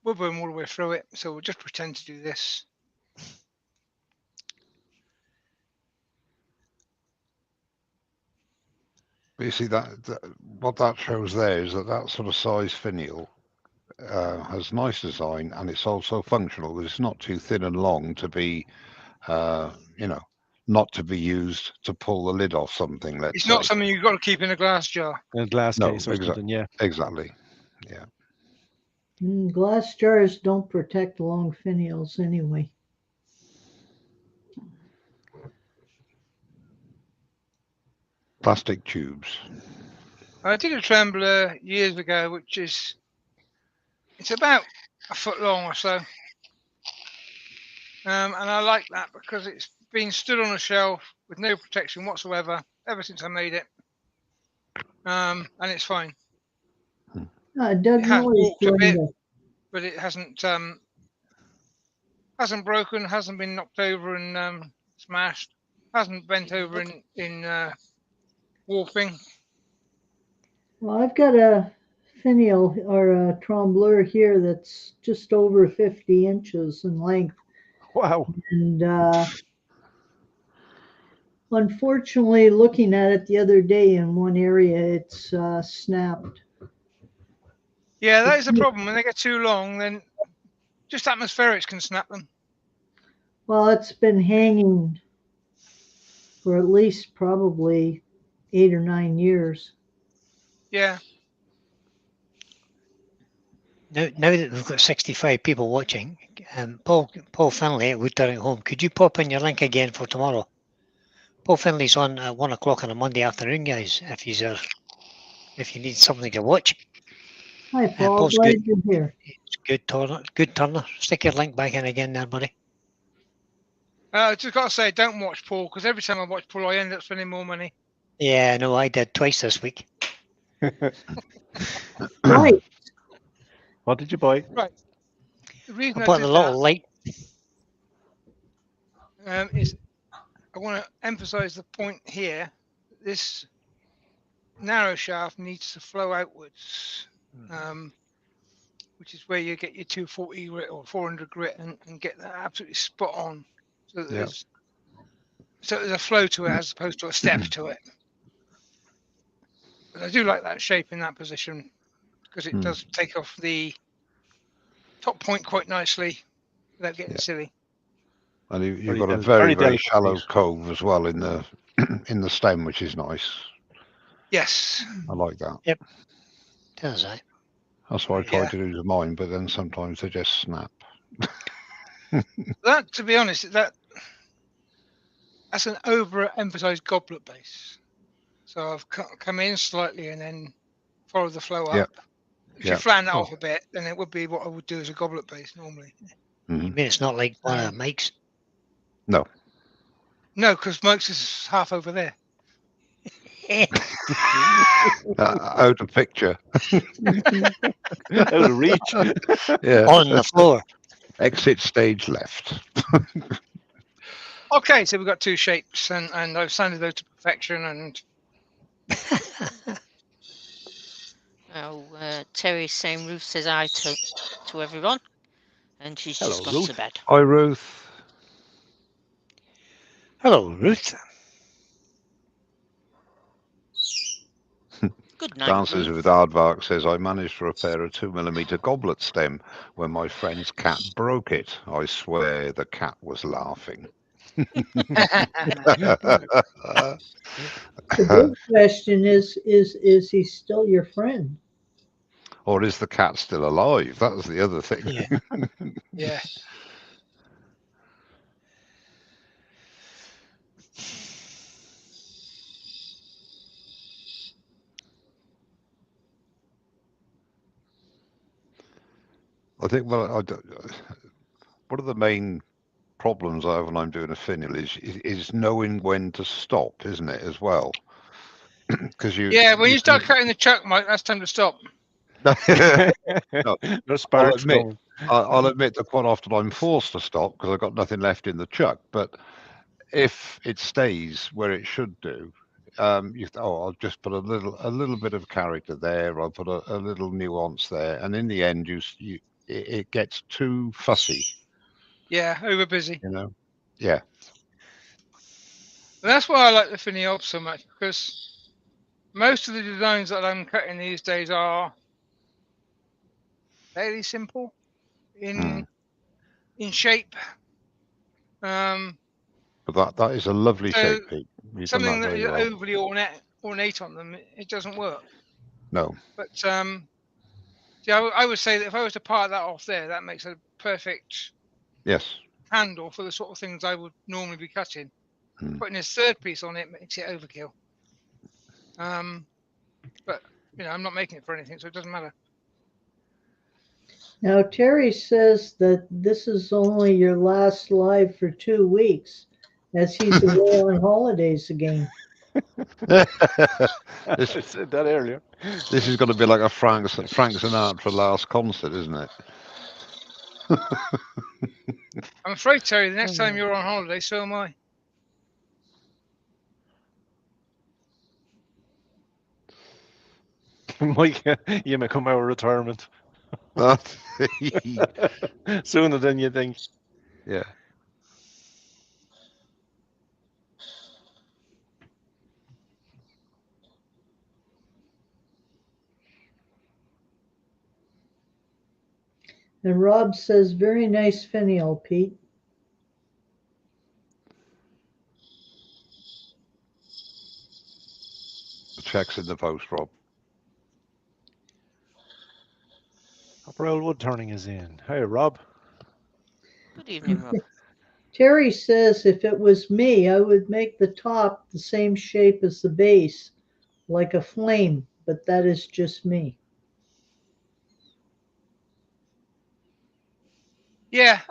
Speaker 2: we'll burn all the way through it, so we'll just pretend to do this.
Speaker 7: But you see that what that shows there is that sort of size finial has nice design and it's also functional. It's not too thin and long to be, not to be used to pull the lid off something. Let's
Speaker 2: It's
Speaker 7: say.
Speaker 2: not something you've got to keep in a glass jar.
Speaker 5: In a glass
Speaker 7: No,
Speaker 5: case or something, yeah.
Speaker 7: Exactly. Yeah.
Speaker 6: Glass jars don't protect long finials anyway.
Speaker 7: Plastic tubes.
Speaker 2: I did a trembler years ago, which it's about a foot long or so. And I like that because it's been stood on a shelf with no protection whatsoever ever since I made it. and it's fine.
Speaker 6: Doug
Speaker 2: It has
Speaker 6: Miller's
Speaker 2: walked a
Speaker 6: doing
Speaker 2: bit,
Speaker 6: the,
Speaker 2: but it hasn't broken, hasn't been knocked over and smashed, hasn't bent over in warping.
Speaker 6: well, I've got a finial or a trembleur here that's just over 50 inches in length.
Speaker 5: Wow.
Speaker 6: And unfortunately, looking at it the other day in one area, it's snapped.
Speaker 2: Yeah, that is a problem. When they get too long, then just atmospherics can snap them.
Speaker 6: Well, it's been hanging for at least probably 8 or 9 years.
Speaker 2: Yeah.
Speaker 4: Now that we've got 65 people watching, Paul Finlay at Woodturn at Home, could you pop in your link again for tomorrow? Paul Finlay's on at 1 o'clock on a Monday afternoon, guys. If you need something to watch,
Speaker 6: Hi, Paul.
Speaker 4: Paul's
Speaker 6: Glad
Speaker 4: good.
Speaker 6: you're here.
Speaker 4: It's good turner. Stick your link back in again there, buddy.
Speaker 2: I just got to say, don't watch Paul, because every time I watch Paul, I end up spending more money.
Speaker 4: Yeah, no, I did twice this week.
Speaker 6: Right.
Speaker 5: What did you buy?
Speaker 2: Right. The reason
Speaker 4: I
Speaker 2: I
Speaker 4: bought
Speaker 2: did
Speaker 4: the little light.
Speaker 2: that is I want to emphasize the point here. This narrow shaft needs to flow outwards, which is where you get your 240 grit or 400 grit and get that absolutely spot on. So there's a flow to it as opposed to a step to it. But I do like that shape in that position because it does take off the top point quite nicely without getting silly.
Speaker 7: And you've
Speaker 5: Very
Speaker 7: got a
Speaker 5: very
Speaker 7: very
Speaker 5: delicate
Speaker 7: shallow
Speaker 5: piece.
Speaker 7: cove as well in the in the stem, which is nice.
Speaker 2: Yes.
Speaker 7: I like that.
Speaker 4: Does I?
Speaker 7: That's what I try
Speaker 2: Yeah.
Speaker 7: to do to mine, but then sometimes they just snap.
Speaker 2: That, to be honest, that's an overemphasized goblet base. So I've come in slightly and then follow the flow up.
Speaker 7: Yep.
Speaker 2: If you flatten that off a bit, then it would be what I would do as a goblet base normally.
Speaker 4: You mean it's not like one of Mike's?
Speaker 7: No.
Speaker 2: No, because Mike's is half over there.
Speaker 7: Out of picture.
Speaker 5: Out of reach.
Speaker 7: Yeah.
Speaker 4: On the floor.
Speaker 7: Exit stage left.
Speaker 2: Okay, so we've got two shapes, and I've sanded those to perfection. And
Speaker 3: Terry's saying Ruth says hi to everyone, and she's just
Speaker 5: Hello,
Speaker 3: gone
Speaker 5: Ruth.
Speaker 3: to bed.
Speaker 7: Hi, Ruth.
Speaker 4: Hello, Ruth.
Speaker 3: Good night.
Speaker 7: Dances
Speaker 3: Ruth.
Speaker 7: with Aardvark says, I managed to repair a 2mm goblet stem when my friend's cat broke it. I swear the cat was laughing.
Speaker 6: The big question is he still your friend?
Speaker 7: Or is the cat still alive? That was the other thing.
Speaker 4: Yeah.
Speaker 2: yeah,
Speaker 7: I think one of the main problems I have when I'm doing a finial is knowing when to stop, isn't it, as well? Because
Speaker 2: when you start cutting the chuck, Mike, that's time to stop.
Speaker 5: No sparks going.
Speaker 7: I'll admit that quite often I'm forced to stop because I've got nothing left in the chuck. But if it stays where it should do, I'll just put a little bit of character there. I'll put a little nuance there, and in the end, it gets too fussy.
Speaker 2: Yeah, over busy.
Speaker 7: You know. Yeah.
Speaker 2: And that's why I like the finial so much, because most of the designs that I'm cutting these days are fairly simple in shape.
Speaker 7: But that is a lovely shape, Pete. You've done
Speaker 2: Something
Speaker 7: that
Speaker 2: that
Speaker 7: very
Speaker 2: is
Speaker 7: well.
Speaker 2: overly ornate on them, it doesn't work.
Speaker 7: No.
Speaker 2: But I would say that if I was to part that off there, that makes a perfect
Speaker 7: Yes.
Speaker 2: handle for the sort of things I would normally be cutting. Putting this third piece on it makes it overkill. But I'm not making it for anything, so it doesn't matter.
Speaker 6: Now, Terry says that this is only your last live for 2 weeks, as he's away on holidays again.
Speaker 7: this,
Speaker 5: I said that earlier.
Speaker 7: this is going to be like a Frank Sinatra last concert, isn't it?
Speaker 2: I'm afraid, Terry, the next time you're on holiday, so am I.
Speaker 5: Mike, you may come out of retirement sooner than you think.
Speaker 7: Yeah.
Speaker 6: And Rob says, very nice finial, Pete.
Speaker 7: The check's in the post, Rob.
Speaker 5: Upper Old Wood turning is in. Hey, Rob.
Speaker 3: Good evening, Rob.
Speaker 6: Terry says, if it was me, I would make the top the same shape as the base, like a flame, but that is just me.
Speaker 2: Yeah,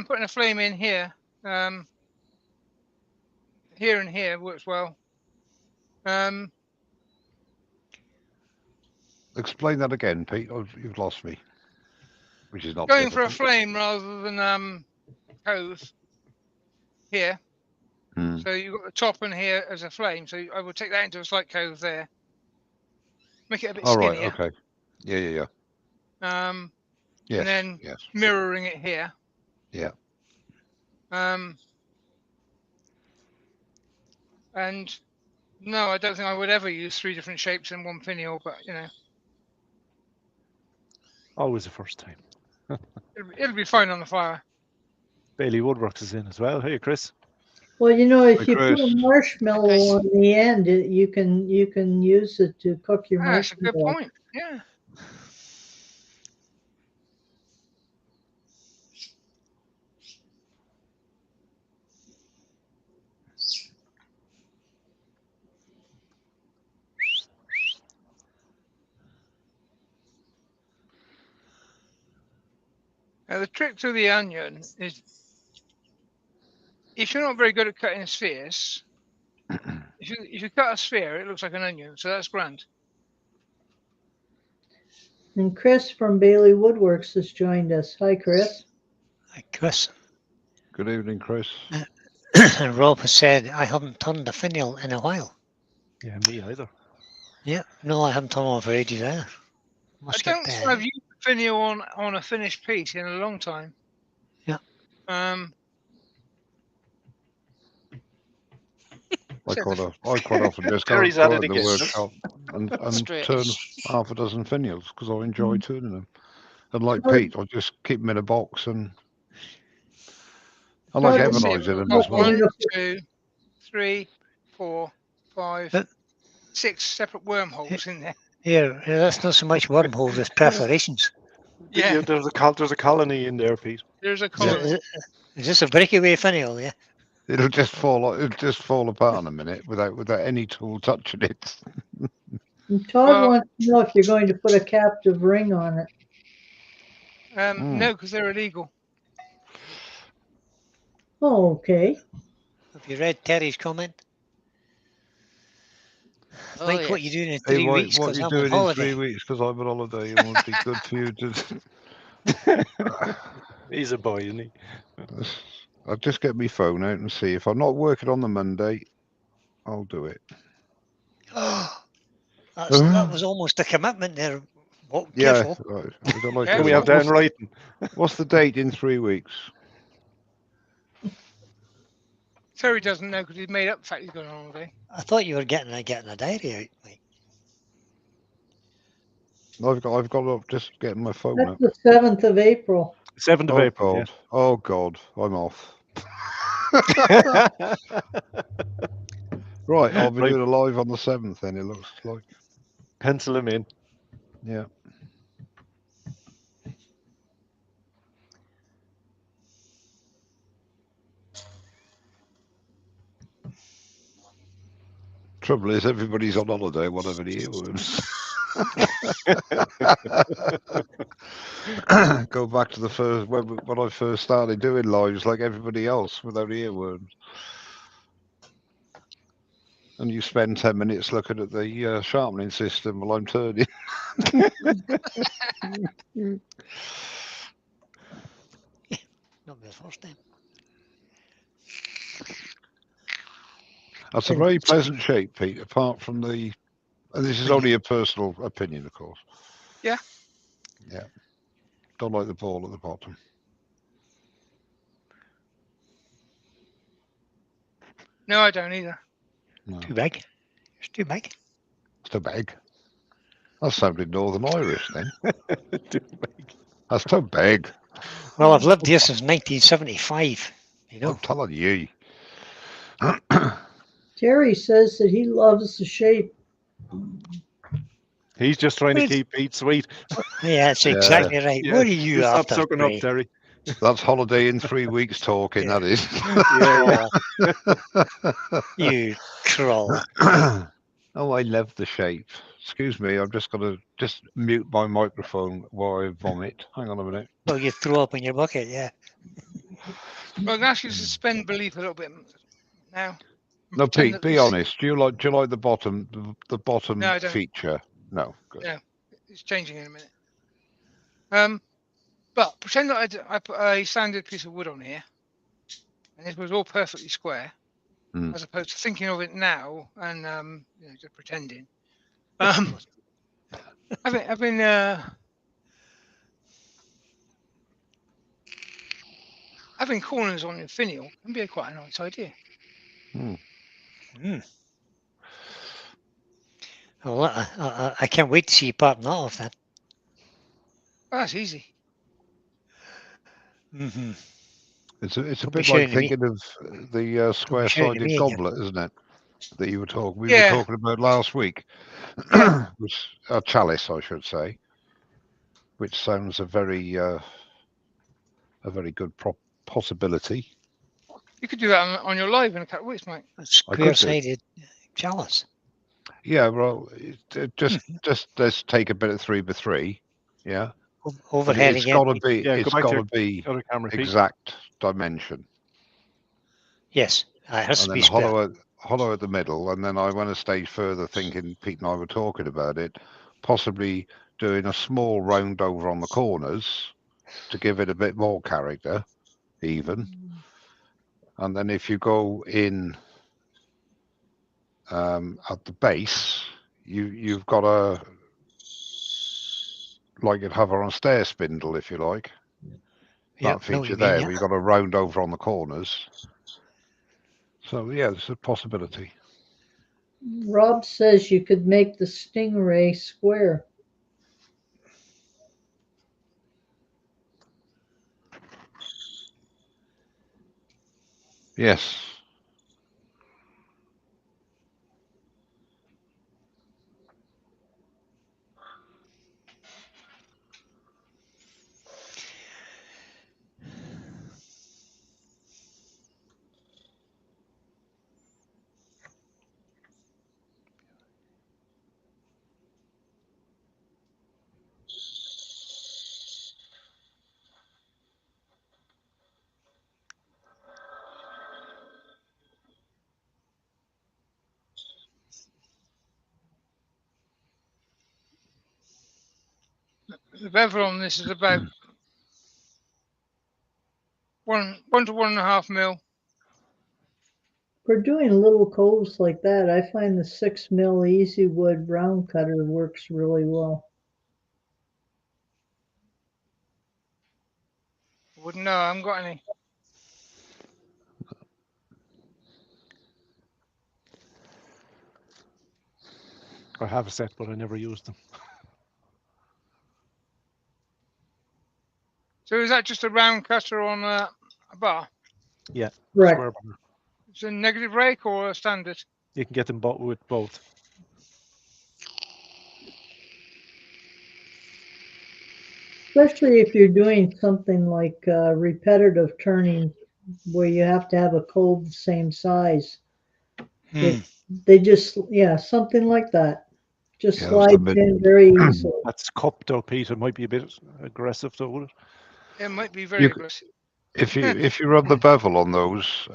Speaker 2: putting a flame in here. Here and here works well.
Speaker 7: Explain that again, Pete. Oh, you've lost me. Which is not
Speaker 2: Going for a
Speaker 7: difficult.
Speaker 2: flame rather than cove here.
Speaker 7: Hmm.
Speaker 2: So you've got the top in here as a flame. So I would take that into a slight cove there. Make it a bit
Speaker 7: All right.
Speaker 2: skinnier.
Speaker 7: Okay. Yeah. Yes.
Speaker 2: And then
Speaker 7: yes.
Speaker 2: mirroring it here.
Speaker 7: Yeah.
Speaker 2: And no, I don't think I would ever use 3 different shapes in one finial, but you know,
Speaker 5: Always the first time.
Speaker 2: it'll be fine on the fire.
Speaker 5: Bailey Woodworks is in as well. Hey, Chris.
Speaker 6: Well, you know, if
Speaker 7: Hey,
Speaker 6: you put a
Speaker 7: Chris.
Speaker 6: marshmallow
Speaker 3: Chris.
Speaker 6: on the end, you can use it to cook your
Speaker 2: That's a good
Speaker 6: marshmallow.
Speaker 2: point. Yeah. Now the trick to the onion is, if you're not very good at cutting spheres, if you cut a sphere, it looks like an onion, so that's grand.
Speaker 6: And Chris from Bailey Woodworks has joined us. Hi, Chris.
Speaker 4: Hi, Chris.
Speaker 7: Good evening, Chris.
Speaker 4: And Rob has said, I haven't turned a finial in a while.
Speaker 5: Yeah, me either.
Speaker 4: Yeah, no, I haven't turned one for ages either. Must
Speaker 2: I
Speaker 4: get
Speaker 2: don't think I've used a finial on a finished piece in a long time.
Speaker 4: Yeah.
Speaker 7: I quite often just go
Speaker 5: Terry's
Speaker 7: out
Speaker 5: at it
Speaker 7: in the
Speaker 5: again.
Speaker 7: workshop and
Speaker 3: Straight.
Speaker 7: turn half a dozen finials because I enjoy turning them. And like
Speaker 6: Oh.
Speaker 7: Pete, I just keep them in a box and I like
Speaker 6: Oh,
Speaker 2: see,
Speaker 7: ebenising them
Speaker 2: got
Speaker 7: as well.
Speaker 2: 1, 2, 3, 4, 5,
Speaker 4: But-
Speaker 2: 6 separate wormholes in there.
Speaker 4: Here, that's not so much wormholes as perforations.
Speaker 2: Yeah.
Speaker 5: There's a colony in there, Pete.
Speaker 2: There's a
Speaker 4: Is,
Speaker 2: colony.
Speaker 4: is this a breakaway finial? Yeah.
Speaker 7: It'll just fall apart in a minute without any tool touching it.
Speaker 6: And Todd
Speaker 2: Well-
Speaker 6: wants to know if you're going to put a captive ring on it.
Speaker 2: No, because they're illegal.
Speaker 6: Oh, okay.
Speaker 4: Have you read Terry's comment?
Speaker 3: Oh,
Speaker 4: Mike, what
Speaker 3: yes.
Speaker 4: you doing in
Speaker 7: Hey,
Speaker 4: 3
Speaker 7: what
Speaker 4: weeks?
Speaker 7: you
Speaker 4: Because I'm
Speaker 7: doing
Speaker 4: on
Speaker 7: in
Speaker 4: holiday.
Speaker 7: 3 weeks? Because I'm on holiday. It won't be good for you to.
Speaker 5: He's a boy, isn't he?
Speaker 7: I'll just get my phone out and see if I'm not working on the Monday. I'll do it.
Speaker 4: That was almost a commitment there. Oh,
Speaker 7: Yeah,
Speaker 4: careful.
Speaker 7: right. I don't like
Speaker 2: Yeah,
Speaker 5: Can we
Speaker 7: doing
Speaker 5: have
Speaker 7: that.
Speaker 5: Dan writing?
Speaker 7: What's the date in 3 weeks?
Speaker 2: Terry doesn't know because he's made up the fact he's going on holiday.
Speaker 4: I thought you were getting a diary out, Mike.
Speaker 7: I've got to just getting my phone
Speaker 6: That's
Speaker 7: up.
Speaker 6: the 7th of April.
Speaker 5: 7th of
Speaker 7: Oh
Speaker 5: April.
Speaker 7: God! Oh God! I'm off.
Speaker 5: Yeah.
Speaker 7: Right, I'll be
Speaker 5: Right.
Speaker 7: doing a live on the 7th. Then it looks like.
Speaker 5: Pencil him in.
Speaker 7: Yeah. Trouble is, everybody's on holiday. Whatever the earworms. Go back to the first when I first started doing lives, like everybody else, without earworms. and you spend 10 minutes looking at the sharpening system while I'm turning.
Speaker 4: Not the first time.
Speaker 7: That's a very pleasant shape, Pete, apart from the... And this is only a personal opinion, of course.
Speaker 2: Yeah.
Speaker 7: Yeah. Don't like the ball at the bottom.
Speaker 2: No, I don't either.
Speaker 7: No.
Speaker 4: Too big. It's too big.
Speaker 7: It's too big. That sounded Northern Irish then.
Speaker 5: Too big.
Speaker 7: That's too big.
Speaker 4: Well, I've lived here since 1975. You know.
Speaker 7: I'm telling you.
Speaker 6: Terry says that he loves the shape.
Speaker 5: He's just trying to
Speaker 4: Wait.
Speaker 5: keep Pete sweet.
Speaker 4: Yeah, that's exactly right.
Speaker 5: Yeah.
Speaker 4: What are you
Speaker 5: Stop
Speaker 4: after?
Speaker 5: sucking up,
Speaker 4: Ray?
Speaker 5: Terry.
Speaker 7: That's holiday in 3 weeks talking,
Speaker 4: Yeah.
Speaker 7: that is.
Speaker 4: Oh, you crawl.
Speaker 7: Oh, I love the shape. Excuse me, I'm just going to mute my microphone while I vomit. Hang on a minute.
Speaker 4: Well, you throw up in your bucket, yeah.
Speaker 2: Well, I can ask you to suspend belief a little bit now. and
Speaker 7: No,
Speaker 2: pretend
Speaker 7: Pete,
Speaker 2: that
Speaker 7: be
Speaker 2: this-
Speaker 7: honest. Do you like the bottom
Speaker 2: No, I don't.
Speaker 7: feature? No, good.
Speaker 2: No. It's changing in a minute. But pretend that I put a sanded piece of wood on here, and it was all perfectly square,
Speaker 7: Hmm.
Speaker 2: as opposed to thinking of it now and just pretending. Having corners on your finial can be quite a nice idea.
Speaker 7: Hmm.
Speaker 4: Well, I can't wait to see you part that off then.
Speaker 2: Well, that's easy.
Speaker 4: Mm-hmm.
Speaker 7: It's a
Speaker 4: Don't be
Speaker 7: bit
Speaker 4: shouting
Speaker 7: like
Speaker 4: at me.
Speaker 7: thinking of the
Speaker 4: shouting at
Speaker 7: square-sided
Speaker 4: me again.
Speaker 7: goblet, isn't it? That you were talking. We
Speaker 2: Yeah.
Speaker 7: were talking about last week.
Speaker 2: Yeah.
Speaker 7: Which a chalice, I should say, which sounds a very good possibility.
Speaker 2: You could do that on your live in a couple of weeks, mate.
Speaker 4: A
Speaker 7: do.
Speaker 4: square-sided chalice.
Speaker 7: Yeah, well, just let's take a bit of 3x3. Yeah, but
Speaker 4: Overhead
Speaker 7: it's
Speaker 4: again.
Speaker 7: got to be.
Speaker 5: Yeah,
Speaker 7: It's
Speaker 5: go back
Speaker 7: got
Speaker 5: to
Speaker 7: to be
Speaker 5: Other camera, Pete.
Speaker 7: exact dimension,
Speaker 4: Yes, it has
Speaker 7: and
Speaker 4: to
Speaker 7: then
Speaker 4: be square.
Speaker 7: hollow at the middle. And then I went a stage further, thinking Pete and I were talking about it, possibly doing a small round over on the corners to give it a bit more character, even. And then if you go in at the base, you've got a, like you'd have on a stair spindle, if you like.
Speaker 4: Yep,
Speaker 7: That
Speaker 4: know what
Speaker 7: feature
Speaker 4: you mean,
Speaker 7: there,
Speaker 4: yeah.
Speaker 7: where you've got a round over on the corners. So yeah, there's a possibility.
Speaker 6: Rob says you could make the stingray square.
Speaker 7: Yes.
Speaker 2: The bevel on this is about 1 to 1.5 mil.
Speaker 6: For doing little coves like that, I find the 6 mil Easy Wood round cutter works really well.
Speaker 2: Wouldn't know. I haven't got any.
Speaker 5: I have a set, but I never used them.
Speaker 2: So is that just a round cutter on a bar?
Speaker 5: Yeah.
Speaker 6: Correct.
Speaker 5: Square bar.
Speaker 2: It's a negative rake or a standard?
Speaker 5: You can get them with both.
Speaker 6: Especially if you're doing something like repetitive turning where you have to have a cove the same size. They just, something like that. Just
Speaker 7: Yeah,
Speaker 6: slides in very easily.
Speaker 5: That's cupped though, Pete. It might be a bit aggressive though, would it?
Speaker 2: It might be very aggressive.
Speaker 7: If you run the bevel on those,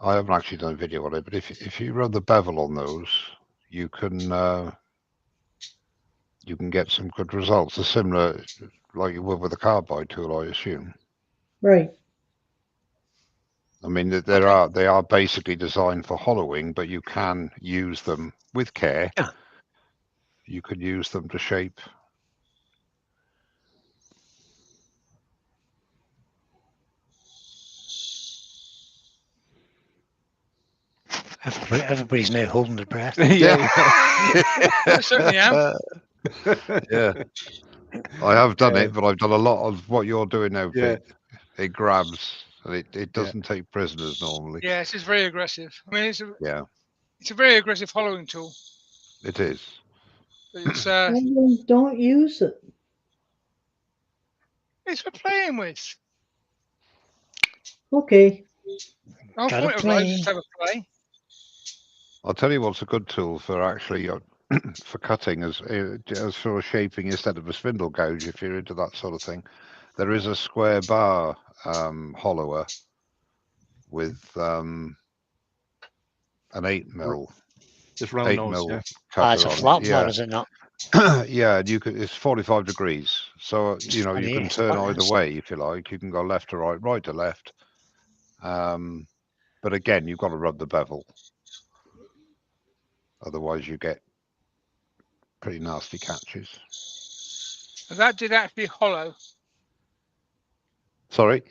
Speaker 7: I haven't actually done a video on it, but if you run the bevel on those, you can get some good results. It's similar like you would with a carbide tool, I assume.
Speaker 6: Right.
Speaker 7: I mean,
Speaker 2: Okay.
Speaker 7: they are basically designed for hollowing, but you can use them with care.
Speaker 4: Yeah.
Speaker 7: You could use them to shape.
Speaker 4: Everybody's now holding their breath.
Speaker 5: Yeah.
Speaker 2: I certainly am.
Speaker 7: Yeah, I have done
Speaker 5: Yeah.
Speaker 7: it, but I've done a lot of what you're doing now,
Speaker 5: Yeah.
Speaker 7: Pete. It grabs, and it
Speaker 5: Yeah.
Speaker 7: doesn't take prisoners normally.
Speaker 2: Yeah, it's very aggressive. I mean,
Speaker 7: Yeah,
Speaker 2: it's a very aggressive hollowing tool.
Speaker 7: it is.
Speaker 2: But it's
Speaker 6: Well, then don't use it.
Speaker 2: it's for playing with.
Speaker 6: Okay.
Speaker 2: I'll
Speaker 4: Gotta
Speaker 2: point of
Speaker 4: play.
Speaker 2: just have a play.
Speaker 7: I'll tell you what's a good tool for actually for cutting as for shaping instead of a spindle gouge. If you're into that sort of thing, there is a square bar hollower with an 8mm.
Speaker 5: Just round nose. Yeah.
Speaker 4: Ah, it's
Speaker 7: cutter
Speaker 4: a
Speaker 7: on
Speaker 4: flat
Speaker 7: it.
Speaker 4: bar,
Speaker 7: Yeah,
Speaker 4: is it not?
Speaker 7: yeah. And you could. It's 45 degrees, so you know you can
Speaker 4: Yes,
Speaker 7: turn
Speaker 4: but
Speaker 7: either
Speaker 4: it's-
Speaker 7: way if you like. You can go left to right, right to left. But again, you've got to rub the bevel, otherwise you get pretty nasty catches.
Speaker 2: And that did actually hollow.
Speaker 7: Sorry.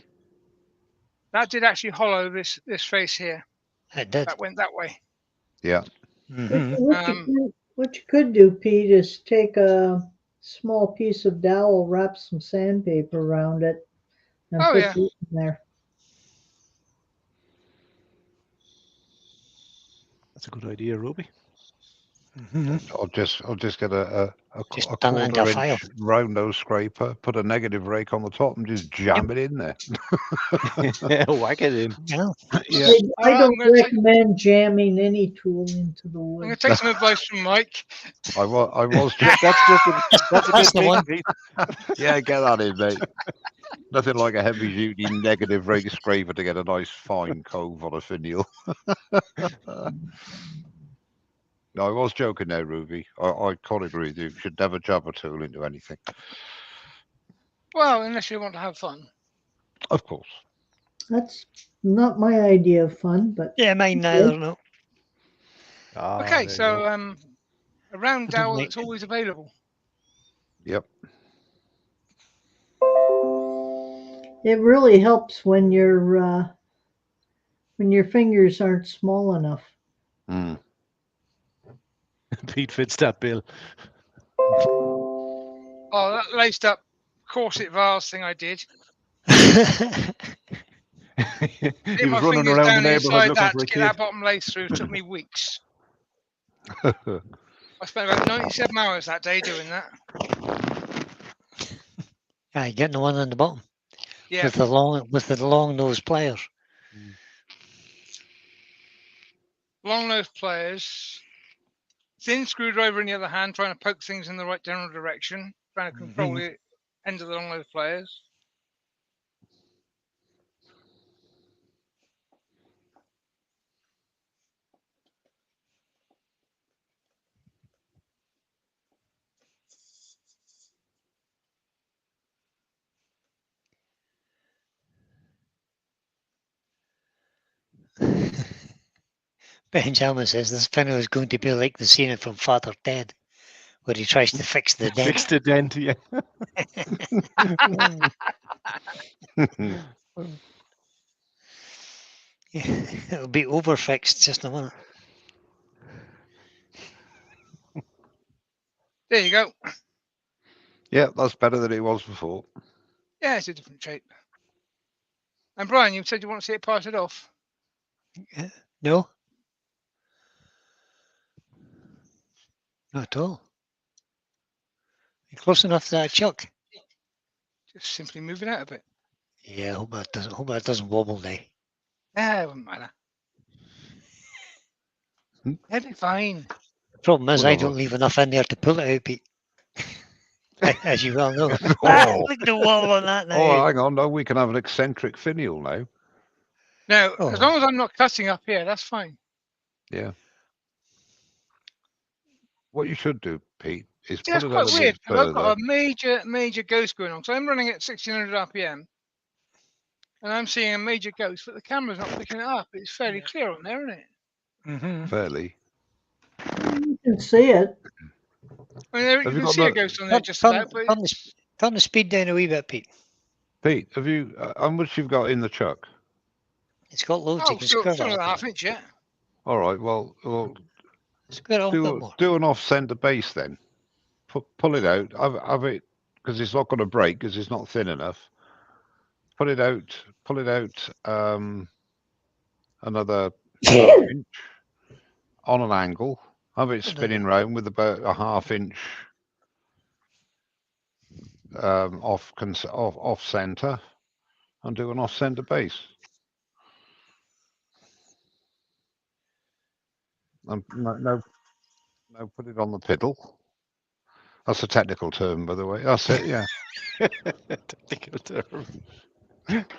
Speaker 2: That did actually hollow this face here.
Speaker 4: It did.
Speaker 2: That went that way.
Speaker 7: Yeah.
Speaker 4: Mhm.
Speaker 6: What you could do, Pete, is take a small piece of dowel, wrap some sandpaper around it, and
Speaker 2: Oh,
Speaker 6: put
Speaker 2: yeah.
Speaker 6: it in there.
Speaker 5: That's a good idea, Ruby.
Speaker 4: Mhm.
Speaker 7: I'll just get a
Speaker 4: Just done it into a file.
Speaker 7: quarter-inch round nose scraper, put a negative rake on the top, and just jam it in there.
Speaker 5: Yeah, whack it in.
Speaker 4: Yeah.
Speaker 5: Yeah.
Speaker 6: I
Speaker 2: I'm
Speaker 6: don't
Speaker 2: gonna take-
Speaker 6: recommend jamming any tool into the
Speaker 2: I'm
Speaker 6: wood.
Speaker 2: going to take some advice from Mike.
Speaker 7: I was
Speaker 5: That's a
Speaker 4: That's
Speaker 5: bit
Speaker 4: the one.
Speaker 5: big, Pete.
Speaker 7: yeah, get that in, mate. Nothing like a heavy-duty negative rake scraper to get a nice fine cove on a finial. No, I was joking there, Ruby. I can't agree with you. You should never jab a tool into anything.
Speaker 2: Well, unless you want to have fun.
Speaker 7: Of course.
Speaker 6: That's not my idea of fun, but
Speaker 4: Yeah, mine neither. No.
Speaker 5: Ah, there
Speaker 2: Okay,
Speaker 5: you
Speaker 2: so
Speaker 5: go.
Speaker 2: a round
Speaker 4: I don't
Speaker 2: dowel
Speaker 4: like
Speaker 2: that's always available.
Speaker 7: Yep.
Speaker 6: it really helps when your fingers aren't small enough.
Speaker 7: Mm.
Speaker 5: Pete fits that bill.
Speaker 2: Oh, that laced up corset vase thing I did.
Speaker 5: He
Speaker 2: Get my
Speaker 5: was running
Speaker 2: fingers
Speaker 5: around the
Speaker 2: down
Speaker 5: neighborhood
Speaker 2: inside
Speaker 5: looking
Speaker 2: that
Speaker 5: for
Speaker 2: to
Speaker 5: a
Speaker 2: get
Speaker 5: kid.
Speaker 2: that bottom lace through took me weeks. I spent about 97 hours that day doing that.
Speaker 4: Aye, getting the one on the bottom
Speaker 2: Yeah,
Speaker 4: with the long nose pliers.
Speaker 2: long nose pliers. Thin screwdriver in the other hand, trying to poke things in the right general direction, trying to control the end of the long nose pliers.
Speaker 4: Benjamin says this panel is going to be like the scene from Father Ted, where he tries to fix the dent.
Speaker 5: Fixed the dent, yeah.
Speaker 4: It'll be overfixed just a minute.
Speaker 2: There you go.
Speaker 7: Yeah, that's better than it was before.
Speaker 2: Yeah, it's a different shape. And Brian, you said you want to see it parted off.
Speaker 4: No? Not at all. You close enough to that chuck?
Speaker 2: Just simply move it out a bit.
Speaker 4: Yeah, hope that doesn't wobble now.
Speaker 2: Yeah, it wouldn't matter. It'll be fine.
Speaker 4: The problem is I
Speaker 7: Whatever.
Speaker 4: don't leave enough in there to pull it out, Pete. As you well know.
Speaker 7: Oh.
Speaker 4: Look at the wobble on that now.
Speaker 7: Oh, hang on. No, we can have an eccentric finial now.
Speaker 2: Now, as
Speaker 4: Oh.
Speaker 2: long as I'm not cutting up here, that's fine.
Speaker 7: Yeah. What you should do, Pete, is
Speaker 2: See, that's
Speaker 7: pull it out
Speaker 2: quite
Speaker 7: a
Speaker 2: weird
Speaker 7: bit
Speaker 2: because I've
Speaker 7: further.
Speaker 2: got a major ghost going on. So I'm running at 1600 RPM, and I'm seeing a major ghost, but the camera's not picking it up. It's fairly clear on there, isn't it?
Speaker 4: Mm-hmm.
Speaker 7: Fairly.
Speaker 6: You can see it.
Speaker 2: I mean, you
Speaker 7: Have you
Speaker 2: can
Speaker 7: got
Speaker 2: see a
Speaker 7: the-
Speaker 2: ghost on there just about, but
Speaker 4: Turn the speed down a wee bit, Pete.
Speaker 7: Pete, have you? How much you've got in the chuck?
Speaker 4: It's got loads. You
Speaker 2: oh,
Speaker 4: can
Speaker 2: still,
Speaker 4: square it
Speaker 2: still
Speaker 4: up.
Speaker 2: a half inch yet.
Speaker 7: All right. Well,
Speaker 4: Square it up a bit more.
Speaker 7: do an off-center base then. Pull it out. Have it because it's not going to break because it's not thin enough. Pull it out. Pull it out. Another half inch on an angle. Have it spinning round with about a half inch off center, and do an off center base. And no, put it on the piddle. That's a technical term, by the way. That's it. Yeah.
Speaker 5: Technical term.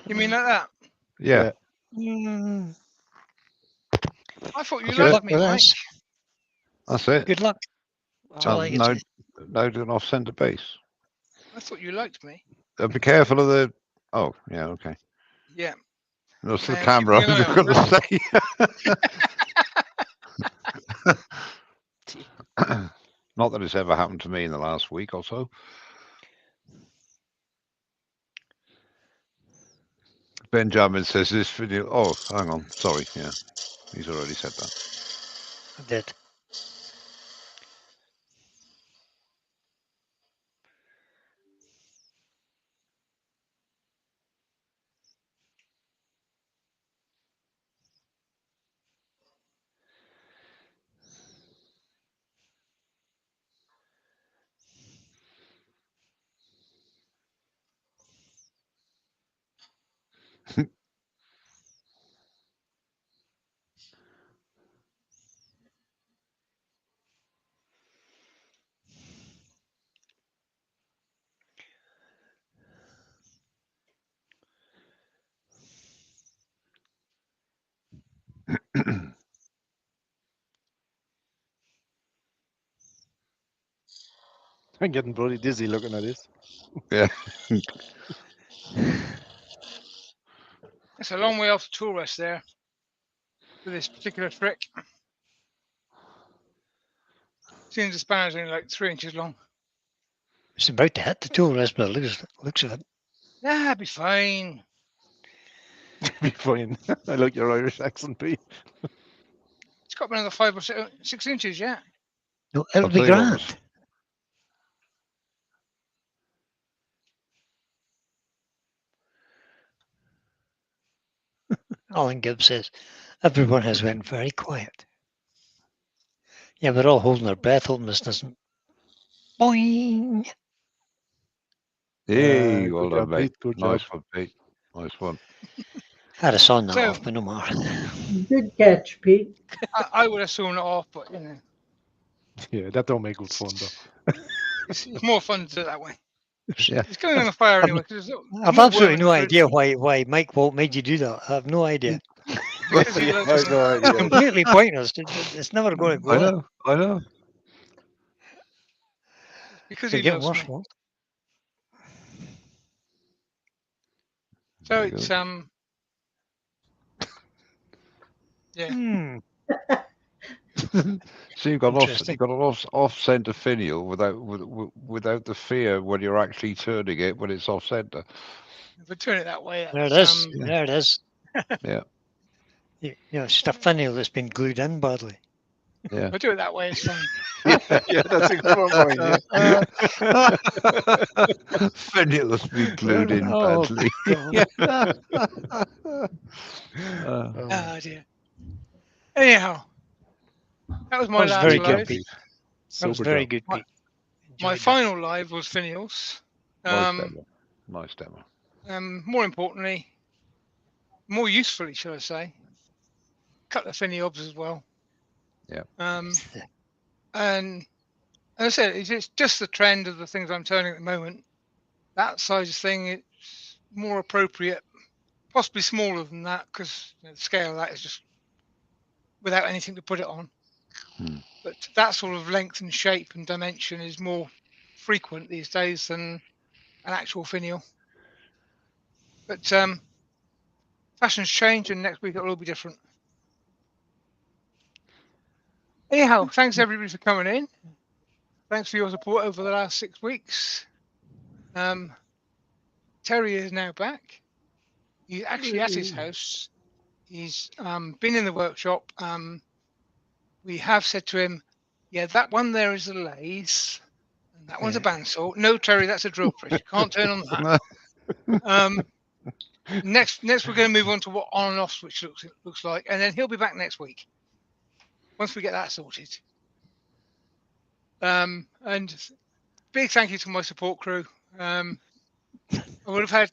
Speaker 2: You mean like that?
Speaker 7: Yeah.
Speaker 4: Mm,
Speaker 2: I thought you
Speaker 7: Good
Speaker 2: liked
Speaker 4: luck
Speaker 2: me,
Speaker 4: with
Speaker 2: Mike.
Speaker 4: this.
Speaker 7: That's it.
Speaker 4: Good luck. That's all I can say.
Speaker 7: No, do an off center base.
Speaker 2: I thought you liked me.
Speaker 7: Be careful of the. Oh, yeah. Okay.
Speaker 2: Yeah.
Speaker 7: That's the
Speaker 2: Keep
Speaker 7: camera.
Speaker 2: an eye
Speaker 7: I'm
Speaker 2: on
Speaker 7: going to say. Not that it's ever happened to me in the last week or so. Benjamin says this video. Oh, hang on. Sorry. Yeah, he's already said that.
Speaker 4: I did.
Speaker 5: I'm getting bloody dizzy looking at this.
Speaker 7: Yeah.
Speaker 2: It's a long way off the tool rest there for this particular trick. Seems the spanner's only like 3 inches long.
Speaker 4: It's about to hit the tool rest, but it looks of it.
Speaker 2: Yeah, be fine.
Speaker 5: Be fine. I like your Irish accent, Pete.
Speaker 2: It's got another 5 or 6 inches yet.
Speaker 4: No, it'll
Speaker 7: I'll
Speaker 4: be
Speaker 7: tell you what
Speaker 4: grand.
Speaker 7: was-
Speaker 4: Alan Gibb says, everyone has went very quiet. Yeah, we're all holding our breath, hoping this doesn't. Boing!
Speaker 7: Hey, well
Speaker 5: Good
Speaker 7: done,
Speaker 5: job,
Speaker 7: mate.
Speaker 5: Pete. Good
Speaker 7: Nice
Speaker 5: job.
Speaker 7: one, Pete. Nice one.
Speaker 4: Had a sawn that
Speaker 2: So-
Speaker 4: off, but no more.
Speaker 6: Good catch, Pete.
Speaker 2: I would have sawn it off, but you know,
Speaker 5: Yeah, that don't make good fun though.
Speaker 2: it's more fun to do it that way.
Speaker 7: Yeah.
Speaker 2: It's going on the fire
Speaker 4: I've-
Speaker 2: anyway. 'Cause there's
Speaker 4: I've
Speaker 2: more
Speaker 4: absolutely
Speaker 2: worm
Speaker 4: no
Speaker 2: in the
Speaker 4: idea why Mike Walt made you do that. I have no idea.
Speaker 2: because he
Speaker 5: Yeah,
Speaker 2: likes
Speaker 5: I've
Speaker 2: it.
Speaker 5: no
Speaker 4: It's
Speaker 5: idea.
Speaker 4: completely pointless. It's never going to go
Speaker 7: I
Speaker 4: in.
Speaker 7: know. I know.
Speaker 2: Because
Speaker 4: You're
Speaker 2: he
Speaker 4: getting
Speaker 2: loves
Speaker 4: worse,
Speaker 2: me.
Speaker 4: Walt.
Speaker 2: So
Speaker 7: There you
Speaker 2: it's
Speaker 7: go.
Speaker 2: yeah.
Speaker 4: Hmm.
Speaker 7: So you've got
Speaker 4: Interesting.
Speaker 7: an off center finial without the fear when you're actually turning it when it's off center.
Speaker 2: If I turn it that way,
Speaker 4: There it
Speaker 2: that's,
Speaker 4: is. There it is.
Speaker 7: Yeah.
Speaker 4: You know, it's just a finial that's been glued in badly.
Speaker 7: Yeah.
Speaker 2: if I do it that way, it's fine.
Speaker 5: Yeah, that's a good point. Yeah.
Speaker 7: Finial has been glued in
Speaker 4: Oh,
Speaker 7: badly.
Speaker 4: God.
Speaker 2: Oh dear. Anyhow, that was my
Speaker 4: That was
Speaker 2: last
Speaker 4: very
Speaker 7: Take
Speaker 4: good,
Speaker 7: care,
Speaker 2: live.
Speaker 4: Pete. That
Speaker 5: Super
Speaker 4: was very
Speaker 5: job.
Speaker 4: good, Pete.
Speaker 2: My
Speaker 4: Enjoyed that.
Speaker 2: final live was finials.
Speaker 7: Nice demo. Nice demo.
Speaker 2: More importantly, more usefully, should I say, couple of finiobs as well.
Speaker 7: Yeah.
Speaker 2: And as I said, it's just the trend of the things I'm turning at the moment. That size thing, it's more appropriate possibly smaller than that because the scale of that is just without anything to put it on.
Speaker 7: Hmm.
Speaker 2: But that sort of length and shape and dimension is more frequent these days than an actual finial. But fashions change, and next week it'll all be different. Anyhow, thanks everybody for coming in. Thanks for your support over the last 6 weeks. Terry is now back. He's actually at his house. He's been in the workshop. We have said to him, yeah, that one there is a lathe, and that one's a bandsaw. No, Terry, that's a drill press. You can't turn on that. Next, we're going to move on to what on and off switch looks like, and then he'll be back next week once we get that sorted. And big thank you to my support crew. I would have had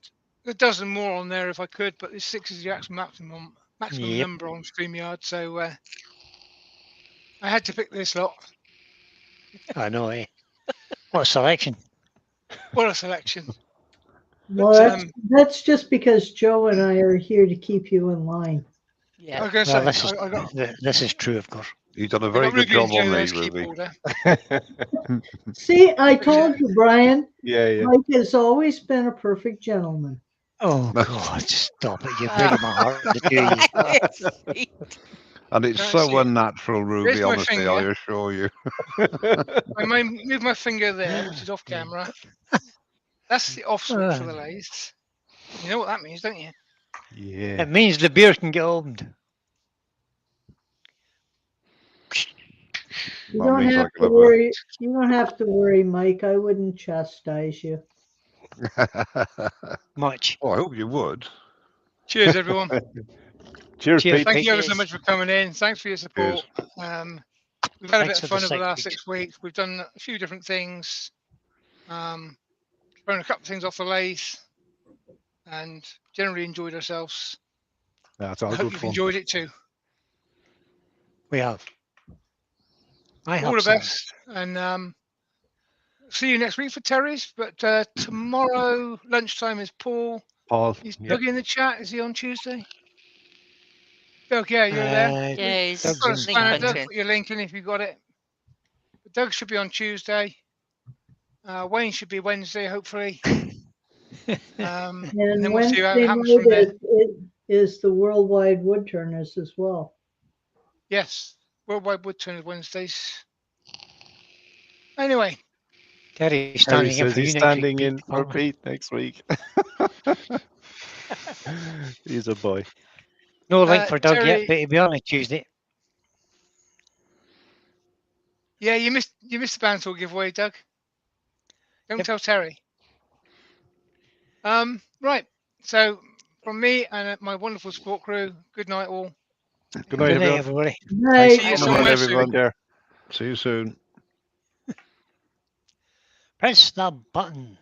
Speaker 2: a dozen more on there if I could, but this 6 is the maximum
Speaker 4: Yep.
Speaker 2: number on StreamYard, so I had to pick this lot.
Speaker 4: I know, eh? What a selection.
Speaker 2: What a selection!
Speaker 6: Well,
Speaker 2: But,
Speaker 6: that's just because Joe and I are here to keep you in line.
Speaker 2: I
Speaker 3: Yeah.
Speaker 2: was going to
Speaker 4: Well,
Speaker 2: say,
Speaker 4: this is true, of course.
Speaker 7: You've done a
Speaker 2: I
Speaker 7: very
Speaker 2: got
Speaker 7: good
Speaker 2: Ruby
Speaker 7: job on
Speaker 2: Joe's
Speaker 7: me, Ruby.
Speaker 2: keyboarder.
Speaker 6: See, I told you, Brian,
Speaker 5: Yeah.
Speaker 6: Mike has always been a perfect gentleman.
Speaker 4: Oh, God, stop it. You're breaking my heart, the two of you.
Speaker 7: And it's
Speaker 2: Can't
Speaker 7: so
Speaker 2: see it.
Speaker 7: unnatural, Ruby,
Speaker 2: Here's my
Speaker 7: honestly, I
Speaker 2: finger.
Speaker 7: assure you.
Speaker 2: I may move my finger there, which is off camera. That's the off switch for the lathes. You know what that means, don't you?
Speaker 5: Yeah.
Speaker 4: It means the beer can get opened.
Speaker 6: You
Speaker 7: That
Speaker 6: don't
Speaker 7: means I
Speaker 6: have
Speaker 7: can
Speaker 6: to
Speaker 7: have a-
Speaker 6: worry. You don't have to worry, Mike. I wouldn't chastise you.
Speaker 4: Much.
Speaker 7: Oh, I hope you would.
Speaker 2: Cheers, everyone.
Speaker 5: Cheers,
Speaker 4: Cheers,
Speaker 5: Pete.
Speaker 2: Thank
Speaker 4: Pete.
Speaker 2: you ever so much for coming in. Thanks for your support. We've had a
Speaker 4: Thanks
Speaker 2: bit of
Speaker 4: for the
Speaker 2: fun over the
Speaker 4: 6
Speaker 2: last
Speaker 4: weeks.
Speaker 2: 6 weeks. We've done a few different things. Thrown a couple of things off the lathe and generally enjoyed ourselves.
Speaker 5: That's
Speaker 2: I
Speaker 5: all
Speaker 2: hope
Speaker 5: good
Speaker 2: you've
Speaker 5: fun.
Speaker 2: enjoyed it too.
Speaker 4: We have. I
Speaker 2: All
Speaker 4: have
Speaker 2: the
Speaker 4: some.
Speaker 2: best. And see you next week for Terry's. But tomorrow lunchtime is Paul.
Speaker 5: Paul.
Speaker 2: Is
Speaker 5: Yep.
Speaker 2: Doug in the chat? Is he on Tuesday? Doug, yeah, you're there.
Speaker 3: Yeah, he's
Speaker 4: Doug's
Speaker 2: Got a
Speaker 4: in
Speaker 3: link
Speaker 2: spanner,
Speaker 4: chat,
Speaker 2: Doug.
Speaker 3: hunting.
Speaker 2: Put your link in if you got it. But Doug should be on Tuesday. Wayne should be Wednesday, hopefully. And
Speaker 6: And
Speaker 2: then we'll see what
Speaker 6: Wednesday
Speaker 2: happens from
Speaker 6: night
Speaker 2: there.
Speaker 6: is the Worldwide Wood Turners as well.
Speaker 2: Yes, Worldwide Wood Turners Wednesdays. Anyway,
Speaker 4: Terry's
Speaker 5: Harry
Speaker 4: standing in
Speaker 5: says
Speaker 4: for you
Speaker 5: he's
Speaker 4: next
Speaker 5: standing
Speaker 4: week,
Speaker 5: in for
Speaker 4: apparently.
Speaker 5: Pete next week. He's a boy.
Speaker 4: No link for Doug yet,
Speaker 2: Terry,
Speaker 4: but he'll be on a Tuesday.
Speaker 2: yeah, you missed the bandsaw giveaway, Doug. Don't
Speaker 4: Yep.
Speaker 2: tell Terry. Right. So from me and my wonderful support crew, good night all.
Speaker 5: Good night,
Speaker 4: Good night,
Speaker 5: everyone.
Speaker 4: everybody.
Speaker 6: Night.
Speaker 2: See you
Speaker 3: Bye,
Speaker 2: somewhere
Speaker 3: bye.
Speaker 2: soon.
Speaker 5: Take care.
Speaker 7: See you soon.
Speaker 4: Press the button.